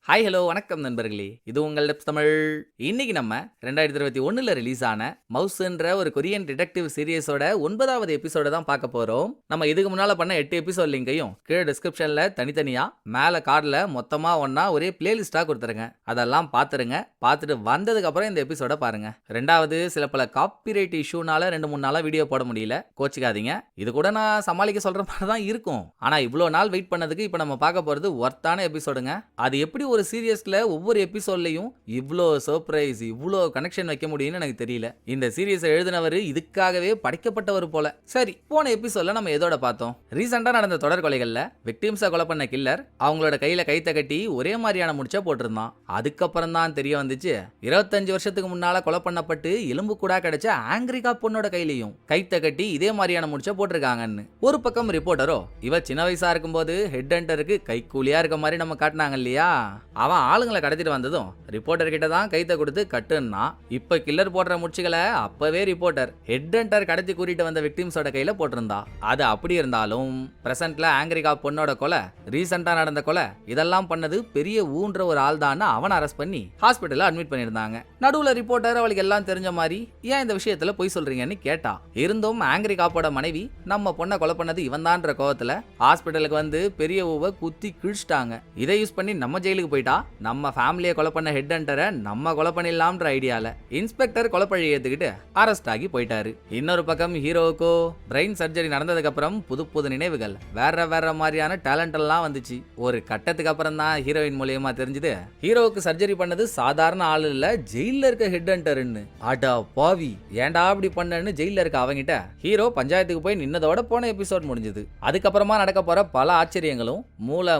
Hi hello வணக்கம் நண்பர்களே, இது உங்கள் டெப்ஸ் தமிழ். இன்னைக்கு நம்ம 2021ல் ரிலீஸ் ஆன மவுஸ்ன்ற ஒரு கொரியன் டிடெக்டிவ் சீரியஸோட 9வது எபிசோட தான் பார்க்க போறோம். நம்ம இதுக்கு முன்னால பண்ண 8 எபிசோட் லிங்கையும் கீழே டிஸ்கிரிப்ஷன்ல தனித்தனியா மேல கார்டுல மொத்தமா ஒன்னா ஒரே பிளேலிஸ்டா கொடுத்துருங்க. அதெல்லாம் பார்த்துருங்க. பார்த்துட்டு வந்ததுக்கு அப்புறம் இந்த எபிசோட பாருங்க. ரெண்டாவது, சில பல காப்பிரைட் இஷ்யூனால 2-3 நாளா வீடியோ போட முடியல, கோச்சிக்காதீங்க. இது கூட நான் சமாளிக்க சொல்ற மாதிரி தான் இருக்கும். ஆனா இவ்வளோ நாள் வெயிட் பண்ணதுக்கு இப்போ நம்ம பார்க்க போறது ஒர்த்தான எபிசோடுங்க. அது எப்படி ஒரு சீரியஸ்ல ஒவ்வொரு எபிசோட்லயும் இவ்ளோ சர்ப்ரைஸ், இவ்ளோ கனெக்ஷன் வைக்க முடியும்னு எனக்கு தெரியல. இந்த சீரியஸை எழுதினவர் இதுக்காகவே படைக்கப்பட்டவர் போல. சரி, போன எபிசோட்ல நம்ம எதோட பார்த்தோம்? ரீசெண்டா நடந்த தொடர் கொலைகள்ல விக்டிம்ஸை கொலை பண்ண கில்லர் அவங்களோட கையில கைத்த கட்டி ஒரே மாதிரியான முடிச்ச போட்டிருந்தான். அதுக்கப்புறம் தான் தெரிய வந்துச்சு, 25 வருஷத்துக்கு முன்னால கொலை பண்ணப்பட்டு எலும்பு கூட கிடைச்ச ஆங்கிரிகா பொண்ணோட கையிலையும் கைத்த கட்டி இதே மாதிரியான முடிச்ச போட்டிருக்காங்கன்னு. ஒரு பக்கம் ரிப்போர்ட்டரோ இவ சின்ன வயசா இருக்கும்போது ஹெட் ஹண்டருக்கு கைக்கூலியா இருக்க மாதிரி நம்ம காட்டினாங்க இல்லையா, அவன் ஆளுங்களை கடத்திட்டு வந்ததும் ரிப்போர்ட்டர் கிட்ட தான் கைத்த கொடுத்து கட்டுன்னா. இப்ப கில்லர் போடுற முடிச்சுகளை அப்பவே ரிப்போர்ட்டர் ஹெட் ஹண்டர் கடத்தி கூட்டிட்டு வந்த விக்டிம்ஸோட கையில போட்டிருந்தா. அது அப்படி இருந்தாலும் பிரசன்ட்ல ஆங்கிரிகா பொண்ணோட கொலை, ரீசெண்டா நடந்த கொலை, இதெல்லாம் பண்ணது பெரிய ஊன்ற ஒரு ஆள் தான் அவனை அரெஸ்ட் பண்ணி ஹாஸ்பிட்டல்ல அட்மிட் பண்ணிருந்தாங்க. நடுவுல ரிப்போர்ட்டர் அவளுக்கு எல்லாம் தெரிஞ்ச மாதிரி ஏன் இந்த விஷயத்துல பொய் சொல்றீங்கன்னு கேட்டா. இருந்தும் ஆங்கிரிகாப்போட மனைவி நம்ம பொண்ணை கொலை பண்ணது இவன் தான்ற கோவத்துல ஹாஸ்பிட்டலுக்கு வந்து பெரிய ஊவை குத்தி கிழிச்சிட்டாங்க. இதை யூஸ் பண்ணி நம்ம ஜெயிலுக்கு போயிட்டா நம்ம ஃபேமிலியை கொலை பண்ண ஹெட் ஹண்டரை நம்ம கொலை பண்ணிடலாம்ன்ற ஐடியால இன்ஸ்பெக்டர் கொலைப்பழி ஏத்துக்கிட்டு அரெஸ்ட் ஆகி போயிட்டாரு. இன்னொரு பக்கம் ஹீரோவுக்கோ பிரெயின் சர்ஜரி நடந்ததுக்கு அப்புறம் புது புது நினைவுகள், வேற வேற மாதிரியான டேலண்ட் எல்லாம் வந்துச்சு. ஒரு கட்டத்துக்கு அப்புறம் தான் ஹீரோயின் மூலியமா தெரிஞ்சது ஹீரோவுக்கு சர்ஜரி பண்ணது சாதாரண ஆள் இல்ல, ஜெயில இருக்க ஹெட் ஹண்டர்னு. அடா பாவி, ஏன்டா அப்படி பண்ணன்னு ஜெயில இருக்க அவங்கிட்ட ஹீரோ பஞ்சாயத்துக்கு போய் நின்னதோட போன எபிசோட் முடிஞ்சது. அதுக்கப்புறமா நடக்க போற பல ஆச்சரியங்களும்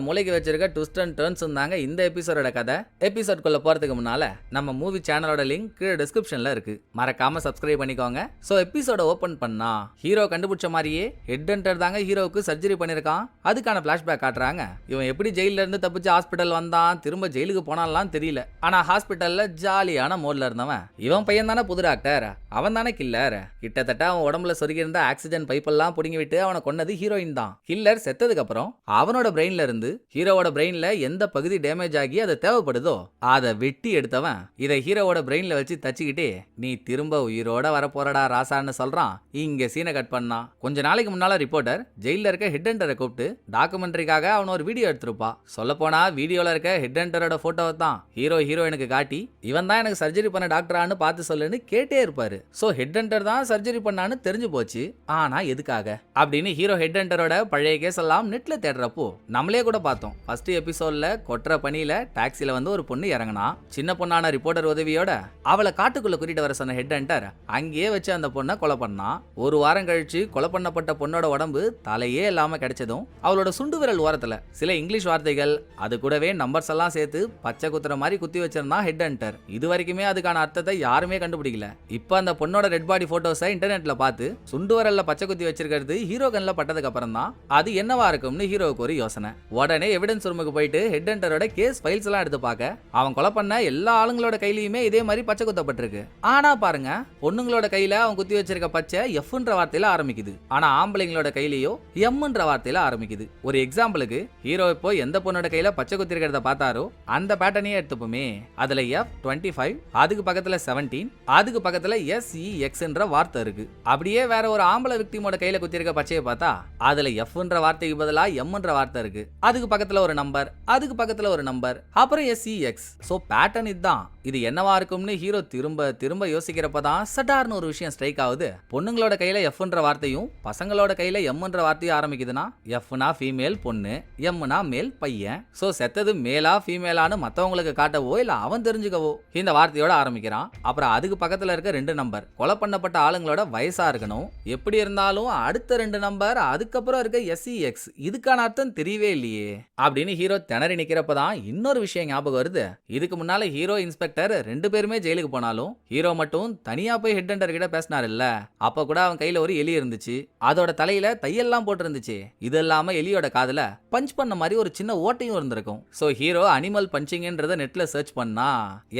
மூளைக்கு வச்சிருக்க ட்விஸ்ட் அண்ட் டர்ன்ஸ் இருந்தாங்க இந்த எபிசோடோட கதை. எபிசோட்குள்ள போறதுக்கு முன்னால நம்ம மூவி சேனலோட லிங்க் கீழே டிஸ்கிரிப்ஷன்ல இருக்கு, மறக்காம சப்ஸ்கிரைப் பண்ணிக்கோங்க. சோ எபிசோட ஓபன் பண்ணா ஹீரோ கண்டுபிடிச்ச மாதிரியே ஹெட் ஹண்டர் தாங்க ஹீரோவுக்கு சர்ஜரி பண்ணிருக்கான். அதுக்கான பிளாஷ்பேக் காட்டுறாங்க. இவன் எப்படி ஜெயில இருந்து தப்பிச்சு ஹாஸ்பிட்டல் வந்தான், திரும்ப ஜெயிலுக்கு போனான்லாம் தெரியல. ஆனா ஹாஸ்பிட்டல்ல ஜாலியான மோட்ல இருந்தவன் இவன் பையன் தானே புது டாக்டர், அவன் தானே கில்லர். கிட்டத்தட்ட அவன் உடம்புல சொருகி இருந்த ஆக்சிஜன் பைப்பெல்லாம் புடுங்கி விட்டு அவனை கொன்னது ஹீரோயின் தான். கில்லர் செத்ததுக்கு அப்புறம் அவனோட பிரெயின்ல இருந்து ஹீரோவோட பிரெயின்ல எந்த பகுதி டேமேஜ் ஆகி அதை தேவைப்படுதோ அதை வெட்டி எடுத்தவன் இதை ஹீரோவோட பிரெயின்ல வச்சு தச்சுக்கிட்டே நீ திரும்ப உயிரோட வரப்போறடா ராசான்னு சொல்றான். இங்க சீனை கட் பண்ணா கொஞ்ச நாளைக்கு முன்னால ரிப்போர்ட்டர் ஜெயில இருக்க ஹெட் ஹண்டரை கூப்பிட்டு டாக்குமெண்ட்ரிக்காக அவன் ஒரு வீடியோ எடுத்திருப்பா. சொல்ல போனா வீடியோல இருக்க ஹெட் ஹண்டரோட போட்டோவை தான் ஹீரோயினுக்கு காட்டி இவன் தான் எனக்கு சர்ஜரி பண்ண டாக்டரான்னு பார்த்து சொல்லுன்னு கேட்டே இருப்பாரு. சோ ஹெட் ஹண்டர் தான் சர்ஜரி பண்ணான்னு தெரிஞ்சு போச்சு. ஆனா எதுக்காக அப்படின்னு ஹீரோ ஹெட் ஹண்டரோட பழைய கேஸ் எல்லாம் நெட்ல தேடுறப்போ நம்மளே கூட பார்த்தோம். ஃபர்ஸ்ட் எபிசோட்ல கொற்ற பணியில டாக்ஸில வந்து ஒரு பொண்ணு இறங்கினா. சின்ன பொண்ணான ரிப்போர்ட்டர் உதவியோட அவளை காட்டுக்குள்ள கூட்டிட்டு வர சொன்ன ஹெட் ஹண்டர் அங்கேயே வச்சு அந்த பொண்ணை கொலை பண்ணா. ஒரு வாரம் கழிச்சு கொலை பண்ணப்பட்ட பொண்ணோட உடம்பு தலையே இல்லாம கிடைச்சதும் அவளோட சுண்டு விரல் ஓரத்துல சில இங்கிலீஷ் வார்த்தைகள், அது கூடவே நம்பர்ஸ் எல்லாம் சேர்த்து பச்சை குத்துற மாதிரி குத்தி வச்சிருந்தான் ஹெட் ஹண்டர். இது வரைக்குமே அதுக்கான அர்த்தத்தை யாருமே கண்டுபிடிக்கல. இப்ப அந்த பொண்ணோட டெட் பாடி போட்டோஸை இன்டர்நெட்ல பார்த்து சுண்டு விரல்ல பச்சை குத்தி வச்சிருக்கிறது ஹீரோ கண்ல பட்டதுக்கு அப்புறம் தான் அது என்னவா இருக்கும்னு ஹீரோவுக்கு ஒரு யோசனை. உடனே எவிடன்ஸ் ரூமுக்கு போயிட்டு ஹெட் ஹண்டரோட கேஸ் ஃபைல்ஸ் எல்லாம் எடுத்து பார்க்க அவன் கொலை பண்ண எல்லா ஆளுங்களோட கையிலயுமே இதே மாதிரி பச்சை குத்தப்பட்டிருக்கு. ஆனா பாருங்க, பொண்ணுங்களோட கையில அவன் குத்தி வச்சிருக்க பச்சை எஃப்ன்ற வார்த்தையில ஆரம்பிக்குது, ஆனா ஆம்பளைங்களோட கையிலயோ எம்ன்ற வார்த்தையில ஆரம்பிக்குது. ஒரு எக்ஸாம்பிளுக்கு ஹீரோ இப்போ எந்த பொண்ணோட கையில பச்சை குத்தி இருக்கிறத பார்த்தாரோ அந்த பேட்டர்னையே எடுத்துப்போமே. அதுல F25, அதுக்கு பக்கத்துல 17, அதுக்கு பக்கத்துல SEXன்ற வார்த்தை இருக்கு. அப்படியே வேற ஒரு ஆம்பளை விக்டிமோட கையில குத்தி இருக்க பச்சையை பார்த்தா அதுல எஃப்ன்ற வார்த்தைக்கு பதிலா எம்ன்ற வார்த்தை இருக்கு. அதுக்கு பக்கத்துல ஒரு நம்பர், அதுக்கு பக்கத்துல ஒரு நம்பர், அப்புறம் SEX. சோ பேட்டர்ன் இதுதான். இது என்னவா இருக்கும்னு ஹீரோ திரும்ப திரும்ப யோசிக்கிறப்பதான் சட்டார்னு ஒரு விஷயம் ஸ்ட்ரைக் ஆகுது. பொண்ணுங்களோட கையில எஃப்ன்ற வார்த்தையும் பசங்களோட கையில எம்ன்ற வார்த்தையும் ஆரம்பிக்குதுன்னா எஃப்னா ஃபீமேல் பொண்ணு, எம்னா மேல் பையன். சோ செத்தது மேலா ஃபீமேலான்னு மத்தவங்களுக்கு காட்டவோ இல்ல அவன் தெரிஞ்சுக்கவோ இந்த வார்த்தையோட ஆரம்பிக்கிறான். அப்புறம் அதுக்கு பக்கத்துல இருக்க 2 நம்பர் கொலை பண்ணப்பட்ட ஆளுங்களோட வயசா இருக்கணும். எப்படி இருந்தாலும் அடுத்த 2 நம்பர் அதுக்கப்புறம் இருக்க SEX, இதுக்கான அர்த்தம் தெரியவே இல்லையே அப்படின்னு ஹீரோ திணறி நிக்கிறப்பதான் இன்னொரு விஷயம் ஞாபகம் வருது. இதுக்கு முன்னால ஹீரோ இன்ஸ்பெக்டர் 2 பேருமே ஜெயிலுக்கு போனாலும் ஹீரோ மட்டும் தனியா போய் ஹெட் ஹண்டர் கிட்ட பேசினார் இல்ல, அப்ப கூட அவன் கையில ஒரு எலி இருந்துச்சு. அதோட தலையில தையெல்லாம் போட்டு இருந்துச்சு. இது இல்லாம எலியோட காதுல பஞ்ச் பண்ண மாதிரி ஒரு சின்ன ஓட்டையும் இருந்திருக்கும். சோ ஹீரோ அனிமல் பஞ்சிங்ன்றத நெட்ல சர்ச் பண்ணா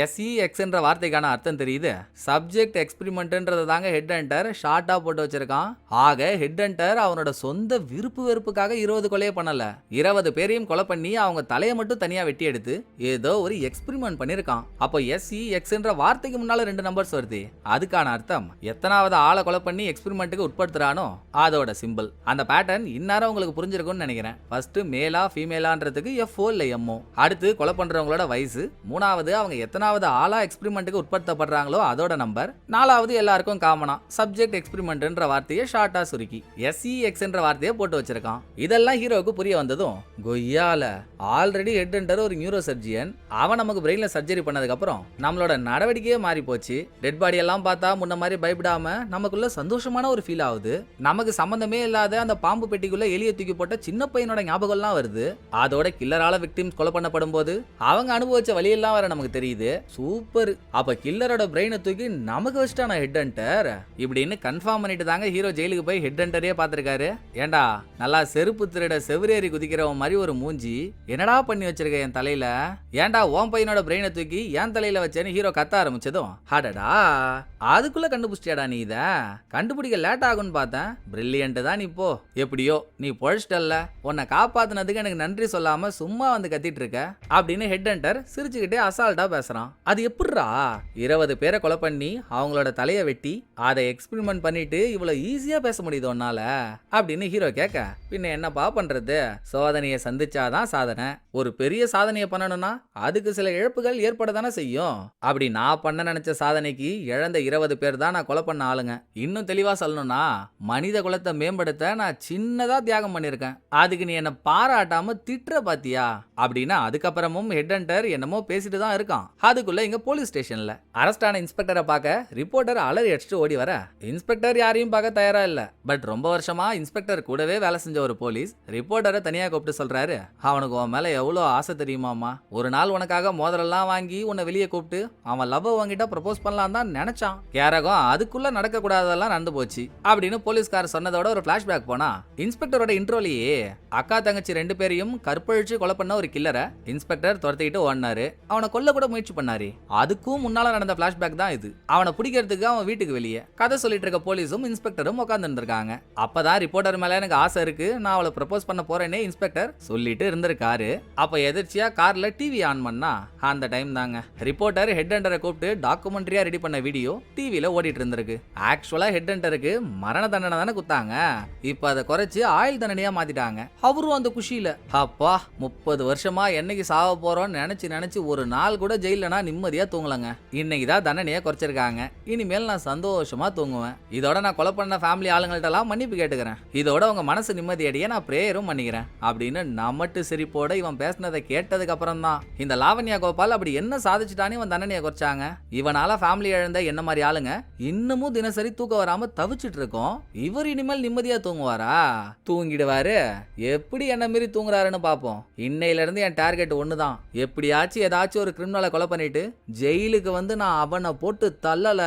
SEXன்ற வார்த்தைக்கான அர்த்தம் தெரியுது. சப்ஜெக்ட் எக்ஸ்பெரிமெண்ட்ன்றத தாங்க ஹெட் ஹண்டர் ஷார்ட்டா போட்டு வச்சிருக்கான். ஆக ஹெட் ஹண்டர் அவனோட சொந்த விருப்பு வெறுப்புக்காக 20 கொலையை பண்ணல, 20 பேரையும் கொலை பண்ணி அவங்க தலையை மட்டும் தனியா வெட்டி பெட்டி எடுத்து ஏதோ ஒரு எக்ஸ்பெரிமெண்ட் பண்ணிருக்கான். அப்போ SEXன்ற வார்த்தைக்கு முன்னால 2 நம்பர்ஸ் வருது. அதுக்கான அர்த்தம் எத்தனாவது ஆளை கொலை பண்ணி எக்ஸ்பெரிமெண்ட்டுக்கு உட்படுத்துறானோ அதோட சிம்பிள். அந்த பேட்டர்ன் இந்நேரம் உங்களுக்கு புரிஞ்சிருக்கும்னு நினைக்கிறேன். ஃபர்ஸ்ட் மேலா ஃபீமேலான்றதுக்கு FO இல்ல MO, அடுத்து கொலை பண்றவங்களோட வயசு, மூணாவது அவங்க எத்தனாவது ஆளா எக்ஸ்பெரிமெண்ட்டுக்கு உட்படுத்தப்படுறாங்களோ அதோட நம்பர், நாலாவது எல்லாருக்கும் காமனா சப்ஜெக்ட் எக்ஸ்பெரிமெண்ட்ன்ற வார்த்தையை ஷார்ட்டா சுருக்கி SEXன்ற வார்த்தையை போட்டு வச்சிருக்கான். இதெல்லாம் ஹீரோவுக்கு புரிய வந்ததும் கொய்யால ஆல்ரெடி ஹெட் ஹண்டர் ஒரு நியூரோ சர்ஜியன், அவன் நமக்கு பிரெயின்ல சர்ஜரி பண்ணதுக்கு அப்புறம் நம்மளோட நடவடிக்கையே மாறி போச்சு. டெட் பாடி எல்லாம் பார்த்தா முன்ன மாதிரி பயப்படாம நமக்குள்ள சந்தோஷமான ஒரு ஃபீல் ஆகுது. நமக்கு சம்பந்தமே இல்லாத அந்த பாம்பு பெட்டிக்குள்ள எலிய தூக்கி போட்ட சின்ன பையனோட ஞாபகம்லாம் வருது. அதோட கில்லரால விக்டிம்ஸ் கொலை பண்ணப்படும் போது அவங்க அனுபவிச்ச வழியெல்லாம் வர நமக்கு தெரியுது. சூப்பர். அப்ப கில்லரோட பிரெயினை தூக்கி நமக்கு வச்சிட்டான ஹெட் ஹண்டர் இப்படின்னு கன்ஃபார்ம் பண்ணிட்டு தாங்க ஹீரோ ஜெயிலுக்கு போய் ஹெட் ஹண்டரே பார்த்திருக்காரு. ஏண்டா நல்லா செருப்பு திருட செவரேறி குதிக்கிறவன் மாதிரி ஒரு மூஞ்சி என்னடா பண்ணி வச்சிருக்க என் தலையில, ஏண்டா ஓம் பையனோட பிரெயினை தூக்கி என் தலையில வச்சேன்னு ஹீரோ கத்த ஆரம்பிச்சதும் ஹடடா அதுக்குள்ள கண்டுபிடிச்சிட்டியாடா நீ, இத கண்டுபிடிக்க லேட் ஆகும்னு பார்த்தேன். பிரில்லியன்ட் தான் நீ. போ, எப்படியோ நீ பொழைச்சிட்டல்ல, உன்னை காப்பாத்தினதுக்கு எனக்கு நன்றி சொல்லாம சும்மா வந்து கத்திட்டு இருக்க அப்படின்னு ஹெட் ஹண்டர் சிரிச்சுக்கிட்டே அசால்ட்டா பேசுறான். அது எப்படிரா 20 பேரை கொலை பண்ணி அவங்களோட தலையை வெட்டி அதை எக்ஸ்பெரிமெண்ட் பண்ணிட்டு இவ்வளவு ஈஸியா பேச முடியுது உன்னால அப்படின்னு ஹீரோ கேட்க, பின்ன என்னப்பா பண்றது, சோதனையை சந்திச்சாதான் சாதனை. ஒரு பெரிய சாதனையை பண்ணணும்னா அதுக்கு சில இழப்புகள் ஏற்பட தானே செய்யும். அப்படி நான் பண்ண நினைச்ச சாதனைக்கு இழந்த 20 பேர் தான் நான் கொலை பண்ண ஆளுங்க. இன்னும் தெளிவா சொல்லணும்னா மனித குலத்தை மேம்படுத்த நான் சின்னதா தியாகம் பண்ணிருக்கேன். அதுக்கு நீ என்ன பாராட்டாம திட்டுற பாத்தியா அப்படின்னா அதுக்கப்புறமும் ஹெட் ஹண்டர் என்னமோ பேசிட்டு தான் இருக்கான். அதுக்குள்ள இங்க போலீஸ் ஸ்டேஷன்ல அரஸ்டான இன்ஸ்பெக்டரை பார்க்க ரிப்போர்ட்டர் அலறி அடிச்சுட்டு ஓடி வர, இன்ஸ்பெக்டர் யாரையும் பார்க்க தயாரா இல்ல. பட் ரொம்ப வருஷமா இன்ஸ்பெக்டர் கூடவே வேலை செஞ்ச ஒரு போலீஸ் ரிப்போர்ட்டரை தனியா கூப்பிட்டு சொல்றாரு, அவனுக்கு உன் மேல எவ்வளவு ஆசை தெரியுமாமா, ஒரு நாள் உனக்காக மோதிரெல்லாம் வாங்கி உன்னை வெளியே கூப்பிட்டு அவன் லவ் வாங்கிட்டா ப்ரப்போஸ் பண்ணலாம் தான் நினைச்சான். கேரகம் அதுக்குள்ள நடக்க கூடாதெல்லாம் நடந்து போச்சு அப்படின்னு போலீஸ்கார சொன்னதோட ஒரு பிளாஷ்பேக் போனா இன்ஸ்பெக்டரோட இன்ட்ரோலயே அக்கா தங்கச்சி 2 பேரையும் கற்பழிச்சு கொலை பண்ண ஒரு கில்லரை இன்ஸ்பெக்டர் துரத்திக்கிட்டு ஓடினாரு. அவனை கொல்ல கூட முயற்சி பண்ணாரு. அதுக்கும் முன்னால நடந்த பிளாஷ்பேக் தான் இது. அவனை பிடிக்கிறதுக்கு அவன் வீட்டுக்கு வெளியே கதை சொல்லிட்டு இருக்க போலீஸும் இன்ஸ்பெக்டரும் உட்கார்ந்து இருந்திருக்காங்க. அப்பதான் ரிப்போர்ட்டர் மேல எனக்கு ஆசை இருக்கு, நான் அவளை ப்ரப்போஸ் பண்ண போறேனே இன்ஸ்பெக்டர் சொல்லிட்டு இருந்திருக்காரு. அப்ப எதிர்ச்சியா கார்ல டிவி ஆன் பண்ணா அந்த டைம் தாங்க ரிப்போர்ட்டர் ஹெட் ஹண்டரை கூப்பிட்டு டாக்குமெண்ட்ரியா ரெடி பண்ண வீடியோ டிவில ஓடிட்டு இருந்திருக்கு. ஆக்சுவலா ஹெட் ஹண்டருக்கு மரண தண்டனை தானே குத்தாங்க, இப்ப அதை குறைச்சு ஆயுள் தண்டனையா மாத்திட்டாங்க. அவரும் அந்த குஷியில அப்பா 30 வருஷமா என்னைக்கு சாவ போறோம்னு நினைச்சு ஒரு நாள் கூட ஜெயில நான் நிம்மதியா தூங்கலங்க. இன்னைக்கு தான் தண்டனையா குறைச்சிருக்காங்க, இனிமேல் நான் சந்தோஷமா தூங்குவேன். இதோட நான் கொலை பண்ண ஃபேமிலி ஆளுங்கள்ட்ட எல்லாம் மன்னிப்பு கேட்டுக்கிறேன். இதோட உங்க மனசு நிம்மதியடைய நான் பிரேயரும் பண்ணிக்கிறேன் அப்படின்னு நம்மட்டு சிரிப்போட இவன் பேசினதை கேட்டதுக்கு அப்புறம் தான் இந்த லாவண்யா கோபால் அப்படி என்ன சாதிச்சுட்டானே இவன் தண்டனையை குறைச்சாங்க. இவனால ஃபேமிலி இழந்த என்ன மாதிரி ஆளுங்க இன்னமும் தினசரி தூக்க வராம தவிச்சிட்டு இருக்கோம். இவர் இனிமேல் நிம்மதியா தூங்குவாரா? தூங்கிடுவாரு. எப்படி என்ன மீறி தூங்குறாருன்னு பாப்போம். இன்னையில இருந்து என் டார்கெட் ஒண்ணுதான், எப்படியாச்சும் ஏதாச்சும் ஒரு கிரிமினலை கொலை பண்ணிட்டு ஜெயிலுக்கு வந்து நான் அவனை போட்டு தள்ளல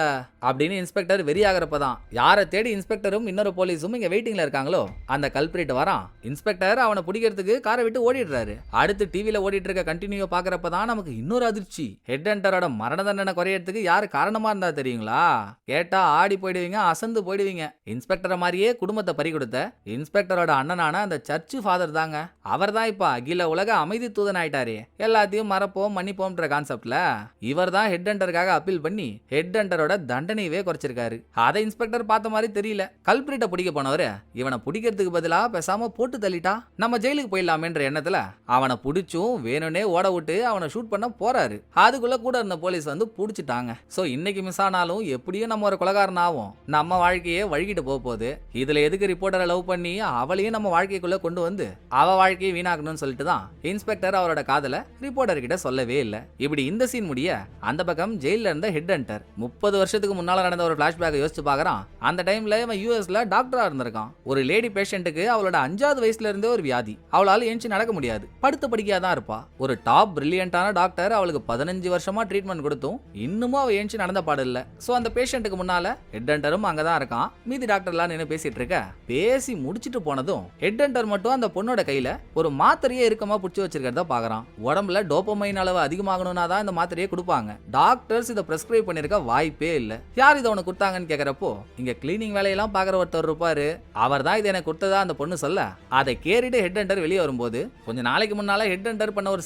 அப்படின்னு இன்ஸ்பெக்டர் வெறியாகிறப்பதான் யாரை தேடி இன்ஸ்பெக்டரும் இன்னொரு போலீஸும் இங்க வெயிட்டிங்ல இருக்காங்களோ அந்த கல்பிரேட் வரான். இன்ஸ்பெக்டர் அவனை பிடிக்கிறதுக்கு காரை விட்டு ஓடிடுறாரு. அடுத்து டிவில ஓடிட்டு இருக்க கண்டினியூ பாக்குறப்பதான் நமக்கு இன்னொரு அதிர்ச்சி. ஹெட் ஹண்டரோட மரண தண்டனை குறையறதுக்கு யாரு காரணமா இருந்தா தெரியுங்களா? கேட்டா ஆடி போயிடுவீங்க, அசந்து போயிடுவீங்க. இன்ஸ்பெக்டரை மாதிரியே குடும்பத்தை பறி கொடுத்த இன்ஸ்பெக்டரோட அண்ணனான அந்த சர்ச்சு ஃபாதர் தாங்க. அவர் தான் இப்ப அகில உலக அமைதி தூதன் ஆயிட்டாரு. எல்லாத்தையும் மறப்போம் மன்னிப்போம்ன்ற கான்செப்ட்ல இவர் தான் ஹெட் ஹண்டருக்காக அப்பீல் பண்ணி ஹெட் ஹண்டரோட தண்டனையவே குறைச்சிருக்காரு. அதை இன்ஸ்பெக்டர் பார்த்த மாதிரி தெரியல. கல்பிரேட்டை பிடிக்க போனவரு இவனை பிடிக்கிறதுக்கு பதிலா பேசாம போட்டு தள்ளிட்டா நம்ம ஜெயிலுக்கு போயிடலாமேன்ற எண்ணத்துல அவனை பிடிச்சும் வேணும்னே ஓட விட்டு அவனை ஷூட் பண்ண போறாரு. அதுக்குள்ள கூட இருந்த போலீஸ் வந்து பிடிச்சிட்டாங்க. சோ இன்னைக்கு மிஸ் ஆனாலும் எப்படியும் நம்ம ஒரு கொலைகாரன் ஆகும், நம்ம வாழ்க்கையே வழுகிட்டு போகுது. இதுல எதுக்கு ரிப்போர்ட்டரை லவ் பண்ணி அவளையும் நம்ம வாழ்க்கைக்குள்ள கொண்டு வந்து அவ வாழ்க்கையை வீணாக்கணும்னு சொல்லிட்டு தான் இன்ஸ்பெக்டர் அவரோட காதல ரிப்போர்ட்டர் கிட்ட சொல்லவே இல்லை. இப்படி இந்த சீன் முடிய அந்த பக்கம் ஜெயில இருந்த ஹெட் ஹண்டர் 30 வருஷத்துக்கு முன்னால நடந்த ஒரு பிளாஷ்பேக்கை யோசிச்சு பாக்குறான். அந்த டைம்ல இவன் யூஎஸ்ல டாக்டரா இருந்திருக்கான். ஒரு லேடி பேஷண்ட்டுக்கு அவளோட 5வது வயசுல இருந்தே ஒரு வியாதி, அவளால ஏஞ்சி நடக்க முடியாது, படுத்த படிக்கையா தான் இருப்பா. ஒரு டாப் பிரில்லியண்டான டாக்டர் அவளுக்கு 15 வருஷமா ட்ரீட்மெண்ட் கொடுத்தும் இன்னமும் அவ ஏஞ்சி நடந்த பாடு இல்ல. சோ அந்த பேஷண்ட்டுக்கு முன்னால ஹெட் ஹண்டரும் அங்கதான் இருக்கான். மீதி டாக்டர்லாம் நின்னு பேசிட்டு இருக்க. பேசி முடிச்சிட்டு போனதும் ஹெட் ஹண்டர் மட்டும் அந்த பொண்ணோட கையில ஒரு மாத்திரையே இறுக்கமா புடிச்சு வச்சிருக்கிறத பாக்குறான். உடம்புல டோபமைன் அளவு அதிகமாகணும்னா தான் இந்த மாத்திரையை கொடுப்பாங்க. டாக்டர்ஸ் இதை பிரெஸ்கிரைப் பண்ணிருக்க வாய்ப்பே இல்ல. யார் இதை உனக்கு கொடுத்தாங்கன்னு கேக்குறப்போ இங்க கிளீனிங் வேலையெல்லாம் பாக்குற ஒருத்தர் இருப்பாரு, அவர் தான் இதை எனக்கு கொடுத்ததா அந்த பொண்ணு சொல்ல அதை கேரிட்டு ஹெட் ஹண்டர் வெளியே வரும்போது கொஞ்ச நாளைக்கு முன்னால ஹெட் ஹண்டர் பண்ண பண்ண ஒரு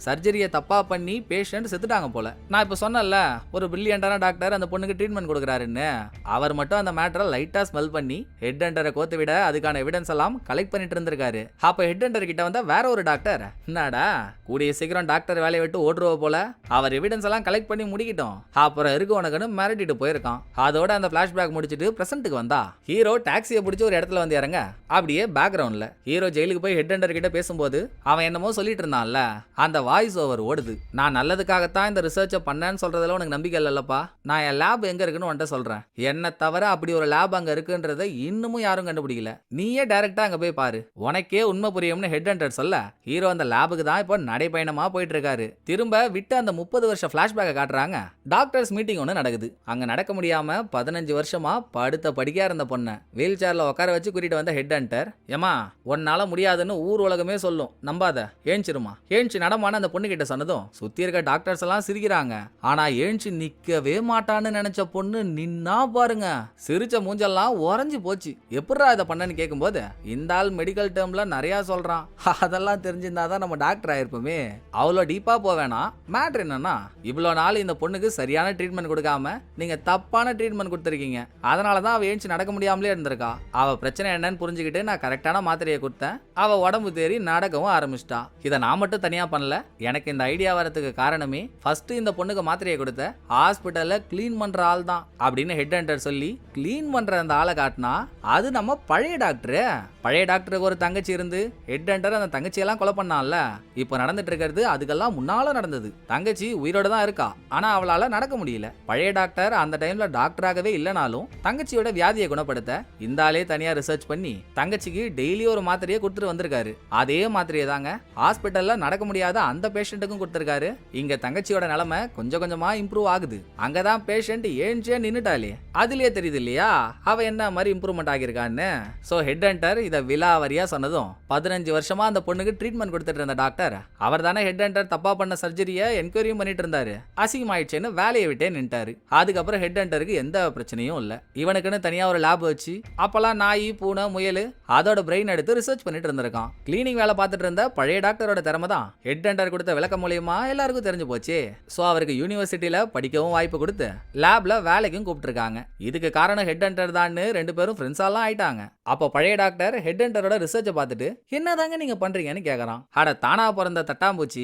சர்ஜரியை தப்பா பண்ணி பேஷண்ட் செத்துட்டாங்க போல. நான் இப்ப சொன்னேன்ல ஒரு பிரில்லியண்டான டாக்டர் அந்த பொண்ணுக்கு ட்ரீட்மெண்ட் கொடுக்குறாருன்னு. அவர் மட்டும் அந்த மேட்டரை லைட்டா ஸ்மெல் பண்ணி ஹெட் ஹண்டரை கோத்து விட அதுக்கான எவிடன்ஸ் எல்லாம் கலெக்ட் பண்ணிட்டு இருந்திருக்காரு. அப்ப ஹெட் ஹண்டர் கிட்ட வந்தா வேற ஒரு டாக்டர், என்னடா கூடிய சீக்கிரம் டாக்டர் வேலையை விட்டு ஓடுறவ போல, அவர் எவிடன்ஸ் எல்லாம் கலெக்ட் பண்ணி முடிக்கிட்டோம், அப்புறம் இருக்கு உனக்குன்னு மிரட்டிட்டு போயிருக்கான். அதோட அந்த பிளாஷ்பேக் முடிச்சிட்டு பிரசன்ட்டுக்கு வந்தா ஹீரோ டாக்ஸியை பிடிச்சி ஒரு இடத்துல வந்து இறங்க. அப்படியே பேக்ரவுண்ட்ல ஹீரோ ஜெயிலுக்கு போய் ஹெட் ஹண்டர் கிட்ட பேசும்போது அவன் என்னமோ சொல்லிட்டு இருந்தான்ல, அந்த வாய்ஸ் ஓவர் ஓடுது. நான் நல்லதுக்காகத்தான் இந்த ரிசர்ச்சை பண்ணேன்னு சொல்றதுல உனக்கு நம்பிக்கை இல்லப்பா. நான் என் லேப் எங்க இருக்குன்னு உன்ட்ட சொல்றேன். என்ன தவிர அப்படி ஒரு லேப் அங்க இருக்குன்றத இன்னமும் யாரும் கண்டுபிடிக்கல. நீயே டைரக்டா அங்க போய் பாரு, உனக்கே உண்மை புரியும்னு ஹெட் ஹண்டர் சொல்ல ஹீரோ அந்த லேபுக்கு தான் இப்போ நடைபயணமா போயிட்டு இருக்காரு. திரும்ப விட்டு அந்த 30 வருஷ பிளாஷ்பேக்கை காட்டுறாங்க. டாக்டர்ஸ் மீட்டிங் ஒன்று நடக்குது. அங்க நடக்க முடியாம 15 வருஷமா படுத்த படிக்கா இருந்த பொண்ணை வீல் சேர்ல உட்கார வச்சு கூட்டிட்டு வந்த ஹெட் ஹண்டர், ஏமா உன்னால முடியாதுன்னு ஊர் உலகமே சொல்லும், நம்பாத, ஏஞ்சிருமா. ஏஞ்சி நடமான அந்த பொண்ணு கிட்ட சொன்னதும் சுத்தி இருக்க டாக்டர்ஸ் எல்லாம் சிரிக்கிறாங்க. ஆனா ஏஞ்சி நிக்கவே மாட்டான்னு நினைச்ச பொண்ணு நின்னா பாருங்க, சிரிச்ச மூஞ்செல்லாம் உறைஞ்சு போச்சு. எப்படா இதை பண்ணன்னு கேட்கும்போது இந்த ஆள் மெடிக்கல் டேர்ம்ல நிறைய சொல்றான், அதெல்லாம் தெரிஞ்சிருந்தாதான் நம்ம டாக்டர் ஆயிருப்போமே. அவ்வளோ டீப்பா போவேனா. மேட்ரு என்னன்னா, இவ்வளோ நாள் இந்த பொண்ணுக்கு சரியான ட்ரீட்மெண்ட் கொடுக்காம நீங்க தப்பான ட்ரீட்மெண்ட் கொடுத்துருக்கீங்க. அதனாலதான் அவ ஏஞ்சி நடக்க முடியாமலே இருந்திருக்கா. அவ பிரச்சனை என்னன்னு புரிஞ்சுக்கிட்டு நான் கரெக்டான மாத்திரையை கொடுத்தேன். அவ உடம்பு தேறி நடக்கவும் ஆரம்பிச்சிட்டா. இதை நான் மட்டும் தனியா பண்ணல, எனக்கு இந்த ஐடியா வரதுக்கு காரணமே ஃபர்ஸ்ட் இந்த பொண்ணுக்கு மாத்திரையை கொடுத்த ஹாஸ்பிட்டல்ல கிளீன் பண்ற ஆள் தான் அப்படின்னு ஹெட் ஹண்டர் சொல்லி கிளீன் பண்ற அந்த ஆளை காட்டினா அது நம்ம பழைய டாக்டரு. பழைய டாக்டருக்கு ஒரு தங்கச்சி இருந்து ஹெட் ஹண்டர் அந்த தங்கச்சியெல்லாம் கொலை பண்ணான்ல. இப்போ நடந்துட்டு இருக்கிறது அதுக்கெல்லாம் முன்னால நடந்தது. தங்கச்சி உயிரோட தான் இருக்கா, ஆனா அவளால நடக்க முடியல. பழைய டாக்டர் அந்த டைம்ல டாக்டராகவே இல்லைனாலும் தங்கச்சியோட வியாதியை குணப்படுத்த இந்த ஆளே தனியா ரிசர்ச் பண்ணி தங்கச்சிக்கு டெய்லி ஒரு மாத்திரையை கொடுத்துட்டு வந்திருக்காரு. அதே மாத்திரையை தாங்க ஹாஸ்பிட்டல்ல நடக்க முடியாத அந்த பேஷண்ட்டுக்கும் கொடுத்திருக்காரு. இங்க தங்கச்சியோட நிலைமை கொஞ்சம் கொஞ்சமா இம்ப்ரூவ் ஆகுது. அங்கதான் பேஷண்ட் ஏஞ்சே நின்னுட்டாலே அதுலயே தெரியுது இல்லையா அவ என்ன மாதிரி இம்ப்ரூவ்மெண்ட் ஆகியிருக்கான்னு. சோ ஹெட் ஹண்டர் இதை விலாவரியா சொன்னதும் 15 வருஷமா அந்த பொண்ணுக்கு ட்ரீட்மெண்ட் கொடுத்துட்டு இருந்த டாக்டர் அவர் தானே ஹெட் ஹண்டர் தப்பா பண்ண சர்ஜரியை என்கொயரியும் பண்ணிட்டு இருந்தாரு. அசிங்கமாயிடுச்சுன்னு வேலையை விட்டே நின்ட்டாரு. அதுக்கப்புறம் ஹெட் ஹண்டருக்கு எந்த பிரச்சனையும் இல்ல. இவனுக்குன்னு தனியா ஒரு லேப் வச்சு அப்பெல்லாம் நாய் பூனை முயல் அதோட பிரெயின் எடுத்து ரிசர்ச் பண்ணிட்டு இருந்திருக்கான். கிளீனிங் வேலை பார்த்துட்டு இருந்த பழைய டாக்டரோட திறமை தான் ஹெட் ஹண்டர் கொடுத்த விளக்கம் மூலியமா எல்லாருக்கும் தெரிஞ்சு போச்சு. சோ அவருக்கு யூனிவர்சிட்டியில படிக்கவும் வாய்ப்பு கொடுத்து லேப்ல வேலைக்கும் கூப்பிட்டுருக்காங்க. இதுக்கு காரணம் ஹெட் ஹண்டர் தான். 2 பேரும் ஃப்ரெண்ட்ஸாலாம் ஆயிட்டாங்க. அப்போ பழைய டாக்டர் ஹெட் ஹண்டரோட ரிசர்ச்சை பார்த்துட்டு என்னதாங்க நீங்க பண்றீங்கன்னு கேக்குறான். அட தானா பிறந்த தட்டாம்பூச்சி,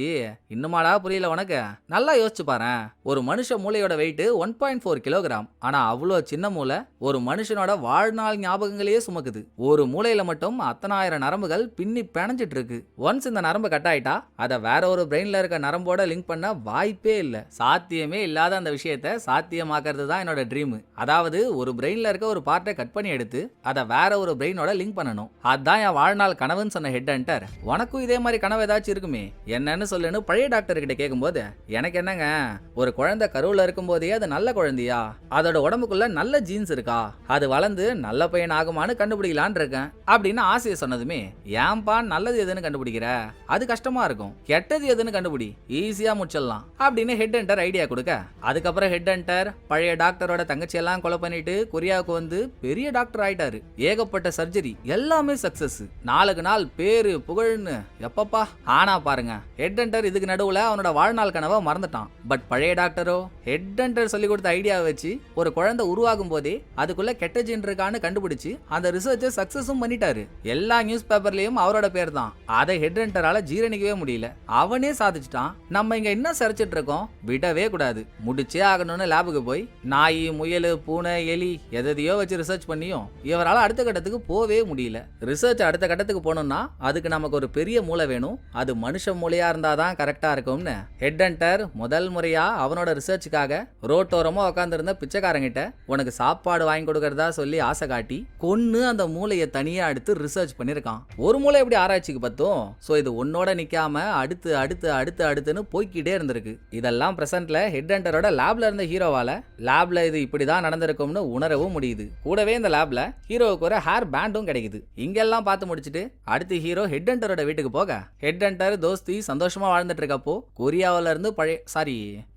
இன்னுமாடா புரியல உனக்கு? நல்லா யோசிச்சு பாரு. ஒரு மனுஷ மூளையோட வெயிட் 1.4 கிலோகிராம். ஆனா அவ்வளோ சின்ன மூளை ஒரு மனுஷனோட வாழ்நாள் ஞாபகங்களையே சுமக்குது. ஒரு மூளையில மட்டும் அத்தனாயிரம் நரம்புகள் பின்னி பிணைஞ்சிட்டு இருக்கு. ஒன்ஸ் இந்த நரம்பு கட் ஆயிட்டா அதை வேற ஒரு பிரெயின்ல இருக்க நரம்போட லிங்க் பண்ண வாய்ப்பே இல்ல. சாத்தியமே இல்லாத அந்த விஷயத்தை சாத்தியமாக்குறது தான் என்னோட ட்ரீம். அதாவது ஒரு பிரெயின்ல இருக்க ஒரு பார்ட்டை கட் பண்ணி எடுத்து அதை வேற ஒரு பிரெயினோட லிங்க் பண்ணணும். அதான் என் வாழ்நாள் கனவுன்னு சொன்ன ஹெட் ஹண்டர், உனக்கும் இதே மாதிரி கனவு ஏதாச்சும் இருக்குமே என்னன்னு சொல்லுன்னு பழைய டாக்டர் கிட்ட கேட்கும்போது, எனக்கு என்னங்க, ஒரு குழந்தை கருவுல இருக்கும் போதே அது நல்ல குழந்தையா, அதோட உடம்புக்குள்ள நல்ல ஜீன்ஸ் இருக்கா, அது வளர்ந்து நல்ல பையன் ஆகுமான்னு கண்டுபிடிக்கலான் இருக்கேன் அப்படின்னு ஆசையை சொன்னதுமே, ஏன்பா நல்லது எதுன்னு கண்டுபிடிக்கிற, அது கஷ்டமா இருக்கும், கெட்டது எதுன்னு கண்டுபிடி, ஈஸியா முடிச்சிடலாம் அப்படின்னு ஹெட் ஹண்டர் ஐடியா கொடுக்க, அதுக்கப்புறம் ஹெட் ஹண்டர் பழைய டாக்டரோட தங்கச்சியெல்லாம் கொலை பண்ணிட்டு கொரியாவுக்கு வந்து பெரிய டாக்டர் ஆயிட்டாரு. ஏகப்பட்ட சர்ஜரி எல்லாமே சக்சஸ். நாளுக்கு நாள் பேரு புகழ்னு எப்பப்பா. ஆனா பாருங்க, ஹெட் ஹண்டர் இதுக்கு நடுவுல அவனோட வாழ்நாள் கனவை மறந்துட்டான். பட் பழைய டாக்டரோ ஹெட் ஹண்டர் சொல்லி கொடுத்த ஐடியாவை வச்சு ஒரு குழந்தை உருவாகும் போதே அதுக்குள்ள கெட்ட ஜீன் இருக்கான்னு கண்டுபிடிச்சு அந்த ரிசர்ச்சை சக்சஸும் பண்ணிட்டாரு. எல்லா நியூஸ் பேப்பர்லயும் அவரோட பேர் தான். அதை ஹெட் ஹண்டரால ஜீரணிக்கவே முடியல. அவனே சாதிச்சுட்டான். நம்ம இங்க என்ன சரிச்சிட்டு இருக்கோம், விடவே கூடாது, முடிச்சே ஆகணும்னு லேபுக்கு போய் நாய் முயல் பூனை எலி எதையோ வச்சு ரிசர்ச் பண்ணியும் இவரால் அடுத்த கட்டத்துக்கு போவே முடியல. ரிசர்ச் அடுத்த கட்டத்துக்கு போகணும்னா அதுக்கு நமக்கு ஒரு பெரிய மூளை வேணும். அது மனுஷ மூளையா இருந்தாதான் கரெக்டா இருக்கும்னு ஹெட் ஹண்டர் முதல் முறையா அவனோட ரிசர்ச்சுக்காக ரோட்டோரமா உட்காந்துருந்த பிச்சைக்காரங்கிட்ட உனக்கு சாப்பாடு வாங்கி கொடுக்கறதா சொல்லி ஆசை காட்டி கொன்னு அந்த மூளையை தனியா எடுத்து ரிசர்ச் பண்ணிருக்கான். ஒரு மூளை எப்படி ஆராய்ச்சிக்கு பத்தும். சோ இது ஒன்னோட நிக்காம அடுத்து அடுத்து அடுத்து அடுத்துன்னு போய்கிட்டே இருந்திருக்கு. இதெல்லாம் பிரசன்ட்ல ஹெட் ஹண்டரோட லேப்ல இருந்த ஹீரோவால லேப்ல இது இப்படிதான் நடந்திருக்கும்னு உணரவும் முடியுது. கூடவே இந்த லேப்ல ஹீரோவுக்கு ஒரு ஹேர் பேண்டும் கிடைக்குது. இங்கெல்லாம் பார்த்து முடிச்சுட்டு அடுத்து ஹீரோ ஹெட் ஹண்டரோட வீட்டுக்கு போக ஹெட் ஹண்டர் தோஸ்தி சந்தோஷமா வாழ்ந்துட்டு இருக்கப்போ கொரியாவில இருந்து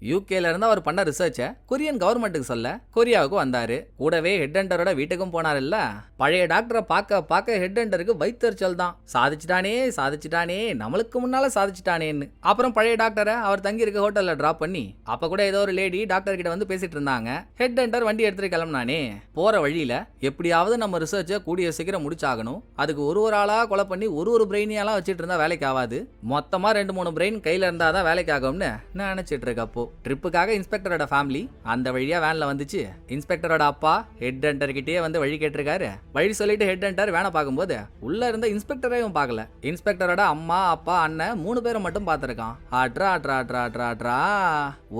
யூகேல இருந்து அவர் பண்ண ரிசர்ச்சை கொரியன் கவர்மெண்ட்டுக்கு சொல்ல கொரியாவுக்கு வந்தாரு. கூடவே ஹெட் ஹண்டரோட வீட்டுக்கும் போனார் இல்ல. பழைய டாக்டரை பார்க்க ஹெட் ஹண்டருக்கு வைத்தறிச்சல் தான். சாதிச்சுட்டானே நம்மளுக்கு முன்னால சாதிச்சிட்டானேன்னு. அப்புறம் பழைய டாக்டரை அவர் தங்கி இருக்க ஹோட்டல்ல டிராப் பண்ணி அப்ப கூட ஏதோ ஒரு லேடி டாக்டர் கிட்ட வந்து பேசிட்டு இருந்தாங்க. ஹெட் ஹண்டர் வண்டி எடுத்துட்டு கிளம்பினானே. போற வழியில எப்படியாவது நம்ம ரிசர்ச்சை கூடிய சீக்கிரம் முடிச்சாகணும், அதுக்கு ஒரு ஆளா கொலை பண்ணி ஒரு பிரெயினியாலாம் வச்சுட்டு இருந்தா வேலைக்கு ஆகாது, மொத்தமா 2-3 பிரெயின் கையில இருந்தாதான் வேலைக்கு ஆகும்னு நினைச்சிட்டு இருக்கப்போ ட்ரிப்புக்காக இன்ஸ்பெக்டரோட ஃபேமிலி அந்த வழியா வேன்ல வந்துச்சு. இன்ஸ்பெக்டரோட அப்பா ஹெட் ஹண்டர் கிட்டே வந்து வழி கேட்டிருக்காரு. வழி சொல்லிட்டு ஹெட் ஹண்டர் வேனை பார்க்கும்போது உள்ள இருந்த இன்ஸ்பெக்டரையும் பார்க்கல. இன்ஸ்பெக்டரோட அம்மா அப்பா அண்ணன் 3 பேரும் மட்டும் பார்த்திருக்கான். அட்ரா அட்ரா அட்ரா அட்ரா அட்ரா,